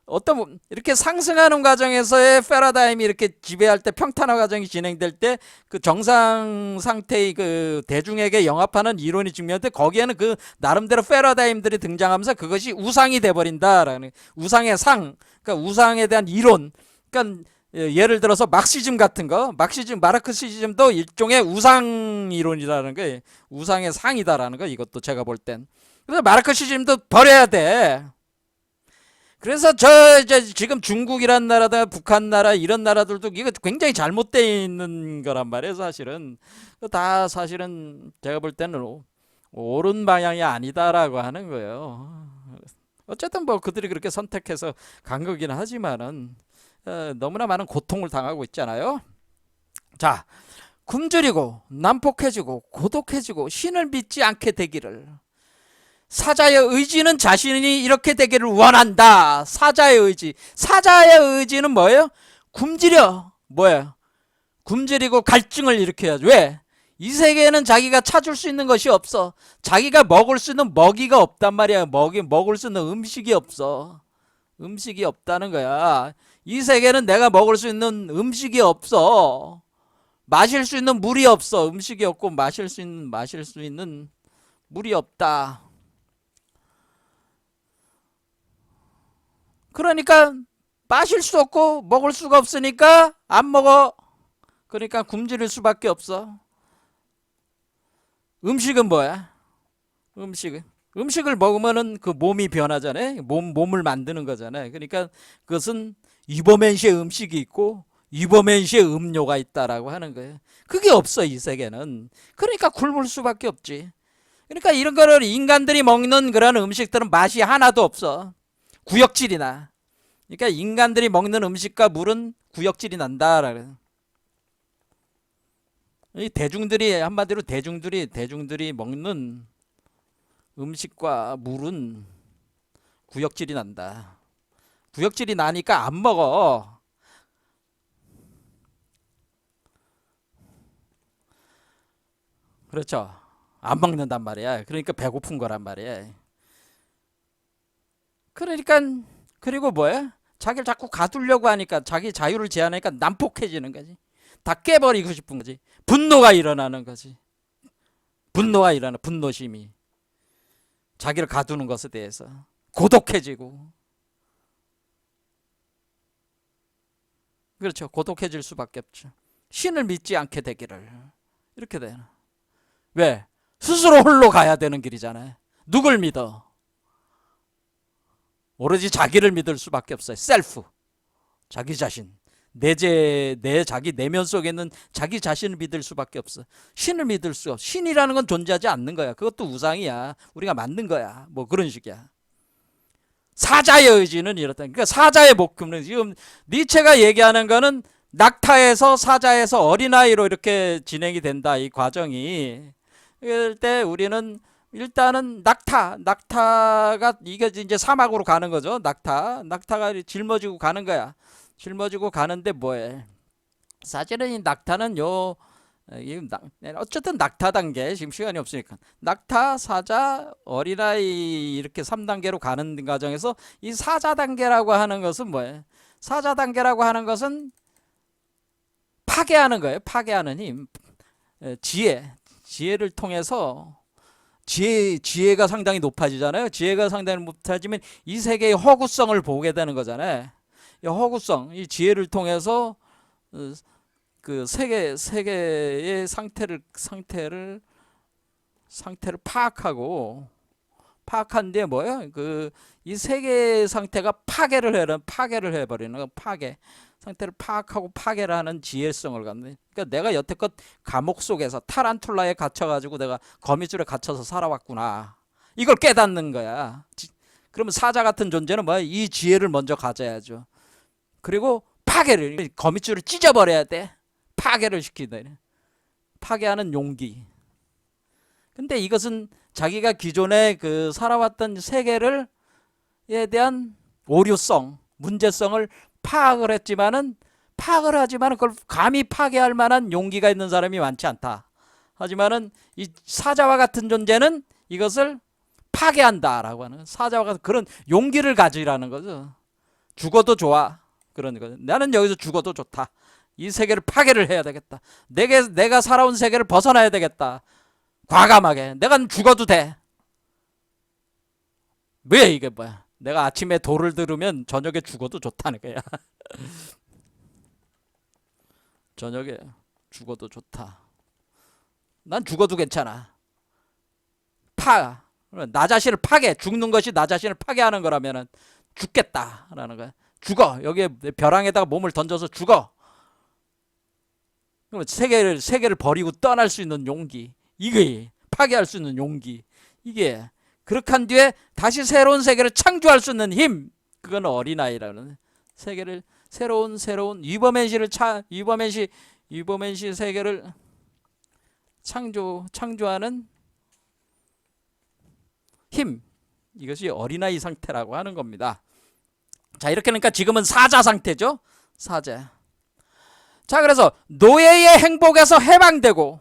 어떤 이렇게 상승하는 과정에서의 패러다임이 이렇게 지배할 때 평탄화 과정이 진행될 때 그 정상 상태의 그 대중에게 영합하는 이론이 증명할 때 거기에는 그 나름대로 패러다임들이 등장하면서 그것이 우상이 돼버린다라는 우상의 그러니까 우상에 대한 이론. 그러니까 예를 들어서 막시즘 같은 거, 마르크시즘도 일종의 우상 이론이라는 거예요. 우상의 상이다라는 거 이것도 제가 볼 땐. 그래서 마르크시즘도 버려야 돼. 그래서 이제 지금 중국이란 나라다 북한 나라 이런 나라들도 이거 굉장히 잘못되어 있는 거란 말이에요. 사실은 다 사실은 제가 볼 때는 옳은 방향이 아니다라고 하는 거예요. 어쨌든 뭐 그들이 그렇게 선택해서 간 거긴 하지만은 너무나 많은 고통을 당하고 있잖아요. 자, 굶주리고 난폭해지고 고독해지고 신을 믿지 않게 되기를. 사자의 의지는 자신이 이렇게 되기를 원한다. 사자의 의지는 뭐예요? 굶주려. 뭐예요? 굶주리고 갈증을 일으켜야지. 왜? 이 세계에는 자기가 찾을 수 있는 것이 없어. 자기가 먹을 수 있는 먹이가 없단 말이야. 먹을 수 있는 음식이 없어. 음식이 없다는 거야. 이 세계는 내가 먹을 수 있는 음식이 없어. 마실 수 있는 물이 없어. 음식이 없고 마실 수 있는 물이 없다. 그러니까 마실 수 없고 먹을 수가 없으니까 안 먹어. 그러니까 굶주릴 수밖에 없어. 음식은 뭐야? 음식을 먹으면은 그 몸이 변하잖아요. 몸을 만드는 거잖아요. 그러니까 그것은 이버맨시의 음식이 있고 이버맨시의 음료가 있다라고 하는 거예요. 그게 없어 이 세계는. 그러니까 굶을 수밖에 없지. 그러니까 이런 거를 인간들이 먹는 그런 음식들은 맛이 하나도 없어. 구역질이 나. 그러니까 인간들이 먹는 음식과 물은 구역질이 난다라는. 이 대중들이 한마디로 대중들이 먹는 음식과 물은 구역질이 난다. 구역질이 나니까 안 먹어. 그렇죠. 안 먹는단 말이야. 그러니까 배고픈 거란 말이야. 그러니까 그리고 뭐야? 자기를 자꾸 가두려고 하니까 자기 자유를 제한하니까 난폭해지는 거지. 다 깨버리고 싶은 거지. 분노가 일어나는 거지. 분노심이. 자기를 가두는 것에 대해서 고독해지고. 그렇죠. 고독해질 수밖에 없죠. 신을 믿지 않게 되기를. 이렇게 돼요. 왜? 스스로 홀로 가야 되는 길이잖아요. 누굴 믿어? 오로지 자기를 믿을 수밖에 없어요. 셀프. 자기 자신. 자기 내면 속에 있는 자기 자신을 믿을 수밖에 없어. 신을 믿을 수 없어. 신이라는 건 존재하지 않는 거야. 그것도 우상이야. 우리가 만든 거야. 뭐 그런 식이야. 사자의 의지는 이렇다. 그러니까 사자의 목숨은 지금 니체가 얘기하는 거는 낙타에서 사자에서 어린아이로 이렇게 진행이 된다. 이 과정이. 이럴 때 우리는 일단은 낙타가 이게 이제 사막으로 가는 거죠. 낙타가 짊어지고 가는 거야. 짊어지고 가는데 뭐해? 사실은 이 낙타는 어쨌든 낙타 단계 지금 시간이 없으니까 낙타, 사자, 어린아이 이렇게 3단계로 가는 과정에서 이 사자 단계라고 하는 것은 뭐예요? 사자 단계라고 하는 것은 파괴하는 거예요. 파괴하는 힘, 지혜를 통해서 지혜가 상당히 높아지잖아요. 지혜가 상당히 높아지면 이 세계의 허구성을 보게 되는 거잖아요. 이 허구성, 이 지혜를 통해서 그 세계의 상태를 파악한 뒤에 뭐야? 이 세계의 상태가 파괴를 해버리는 거. 파괴. 상태를 파악하고 파괴를 하는 지혜성을 갖는. 그러니까 내가 여태껏 감옥 속에서 타란툴라에 갇혀가지고 내가 거미줄에 갇혀서 살아왔구나. 이걸 깨닫는 거야. 그러면 사자 같은 존재는 뭐야? 이 지혜를 먼저 가져야죠. 그리고 거미줄을 찢어버려야 돼. 파괴를 시키다. 파괴하는 용기. 근데 이것은 자기가 기존에 살아왔던 세계에 대한 오류성, 문제성을 파악을 하지만은 그걸 감히 파괴할 만한 용기가 있는 사람이 많지 않다. 하지만은 이 사자와 같은 존재는 이것을 파괴한다라고 하는, 사자와 같은 그런 용기를 가지라는 거죠. 죽어도 좋아. 그런 거죠. 나는 여기서 죽어도 좋다. 이 세계를 파괴를 해야 되겠다. 내가 살아온 세계를 벗어나야 되겠다. 과감하게. 내가 죽어도 돼. 왜 이게 뭐야? 내가 아침에 도를 들으면 저녁에 죽어도 좋다는 거야. 저녁에 죽어도 좋다. 난 죽어도 괜찮아. 나 자신을 죽는 것이 나 자신을 파괴하는 거라면은 죽겠다라는 거야. 죽어. 여기에 벼랑에다가 몸을 던져서 죽어. 그럼 세계를 버리고 떠날 수 있는 용기. 이게 파괴할 수 있는 용기. 이게 그렇게 한 뒤에 다시 새로운 세계를 창조할 수 있는 힘. 그건 어린아이라는 세계를 새로운 이버맨시 세계를 창조하는 힘. 이것이 어린아이 상태라고 하는 겁니다. 자, 이렇게 하니까 지금은 사자 상태죠. 사자. 자, 그래서 노예의 행복에서 해방되고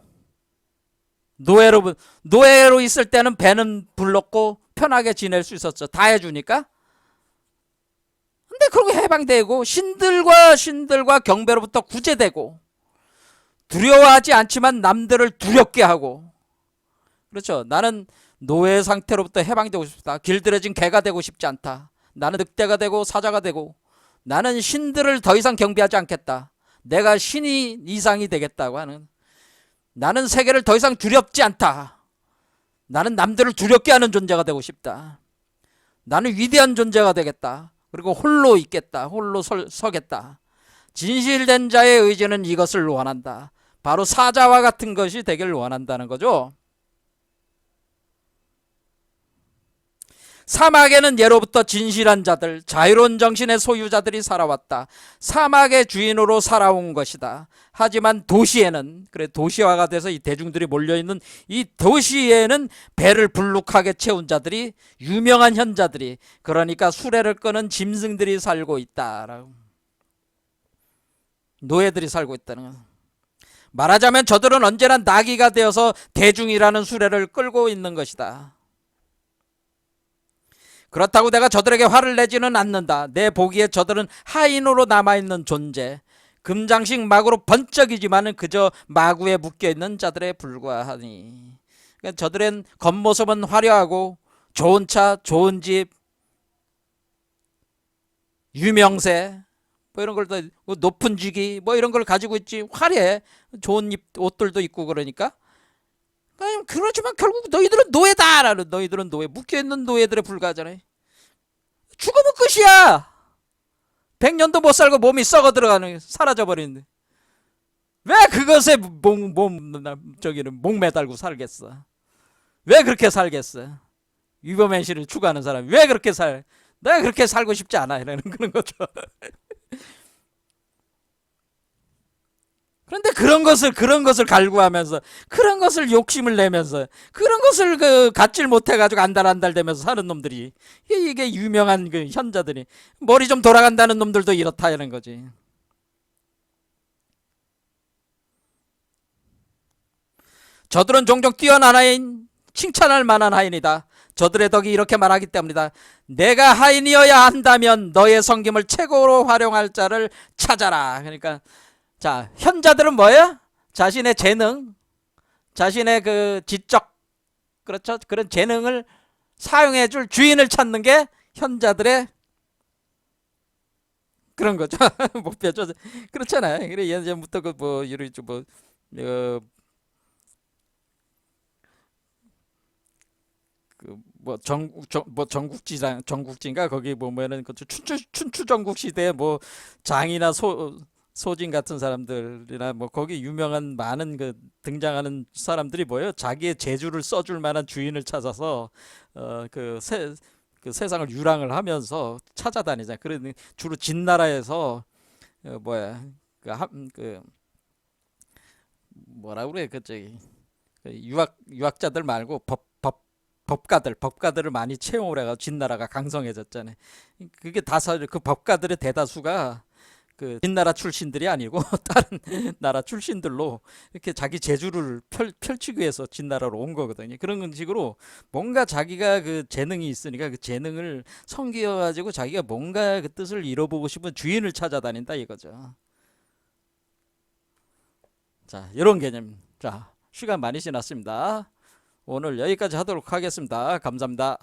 노예로 있을 때는 배는 불렀고 편하게 지낼 수 있었죠. 다 해주니까. 근데 그러고 해방되고 신들과 경배로부터 구제되고 두려워하지 않지만 남들을 두렵게 하고. 그렇죠. 나는 노예 상태로부터 해방되고 싶다. 길들여진 개가 되고 싶지 않다. 나는 늑대가 되고 사자가 되고 나는 신들을 더 이상 경배하지 않겠다. 내가 신이 이상이 되겠다고 하는. 나는 세계를 더 이상 두렵지 않다. 나는 남들을 두렵게 하는 존재가 되고 싶다. 나는 위대한 존재가 되겠다. 그리고 홀로 있겠다. 홀로 서겠다. 진실된 자의 의지는 이것을 원한다. 바로 사자와 같은 것이 되길 원한다는 거죠. 사막에는 예로부터 진실한 자들, 자유로운 정신의 소유자들이 살아왔다. 사막의 주인으로 살아온 것이다. 하지만 도시에는, 그래 도시화가 돼서 이 대중들이 몰려있는 이 도시에는 배를 불룩하게 채운 자들이, 유명한 현자들이, 그러니까 수레를 끄는 짐승들이 살고 있다. 노예들이 살고 있다는 거. 말하자면 저들은 언제나 나귀가 되어서 대중이라는 수레를 끌고 있는 것이다. 그렇다고 내가 저들에게 화를 내지는 않는다. 내 보기에 저들은 하인으로 남아있는 존재, 금장식 마구로 번쩍이지만은 그저 마구에 묶여있는 자들에 불과하니. 그러니까 저들은 겉모습은 화려하고 좋은 차, 좋은 집, 유명세, 뭐 이런 걸, 높은 직위, 뭐 이런 걸 가지고 있지. 화려해. 좋은 옷들도 있고 그러니까. 그렇지만 결국 너희들은 노예다라는, 너희들은 노예, 묶여있는 노예들에 불과하잖아요. 죽으면 끝이야. 100년도 못 살고 몸이 썩어 들어가는, 사라져버리는데 왜 그것에 목 매달고 살겠어? 왜 그렇게 살겠어? 위범행실을 추구하는 사람이 왜 그렇게 내가 그렇게 살고 싶지 않아 이러는 그런 거죠. 그런데 그런 것을 갈구하면서, 그런 것을 욕심을 내면서, 그런 것을 갖질 못해가지고 안달안달되면서 사는 놈들이, 이게 유명한 그 현자들이, 머리 좀 돌아간다는 놈들도 이렇다 이런 거지. 저들은 종종 뛰어난 하인, 칭찬할 만한 하인이다. 저들의 덕이 이렇게 말하기 때문이다. 내가 하인이어야 한다면 너의 섬김을 최고로 활용할 자를 찾아라. 그러니까 자, 현자들은 뭐예요? 자신의 재능, 자신의 그 지적, 그렇죠? 그런 재능을 사용해 줄 주인을 찾는 게 현자들의 그런 거죠. 목표죠. 그렇잖아요. 그래 예전부터 이런 어, 전국지인가 거기 보면은 그 춘추 전국 시대에 뭐 장이나 소진 같은 사람들이나 뭐 거기 유명한 많은 그 등장하는 사람들이 뭐예요? 자기의 재주를 써줄 만한 주인을 찾아서 그 세상을 유랑을 하면서 찾아다니자. 그러니 주로 진나라에서 뭐야 그 뭐라 그래 그 저기 그 유학자들 말고 법가들을 많이 채용을 해가 진나라가 강성해졌잖아요. 그게 그 법가들의 대다수가 그 진나라 출신들이 아니고 다른 나라 출신들로 이렇게 자기 재주를 펼치기 위해서 진나라로 온 거거든요. 그런 식으로 뭔가 자기가 그 재능이 있으니까 그 재능을 섬겨 가지고 자기가 뭔가 그 뜻을 이뤄보고 싶은 주인을 찾아다닌다 이거죠. 자, 이런 개념. 자, 시간 많이 지났습니다. 오늘 여기까지 하도록 하겠습니다. 감사합니다.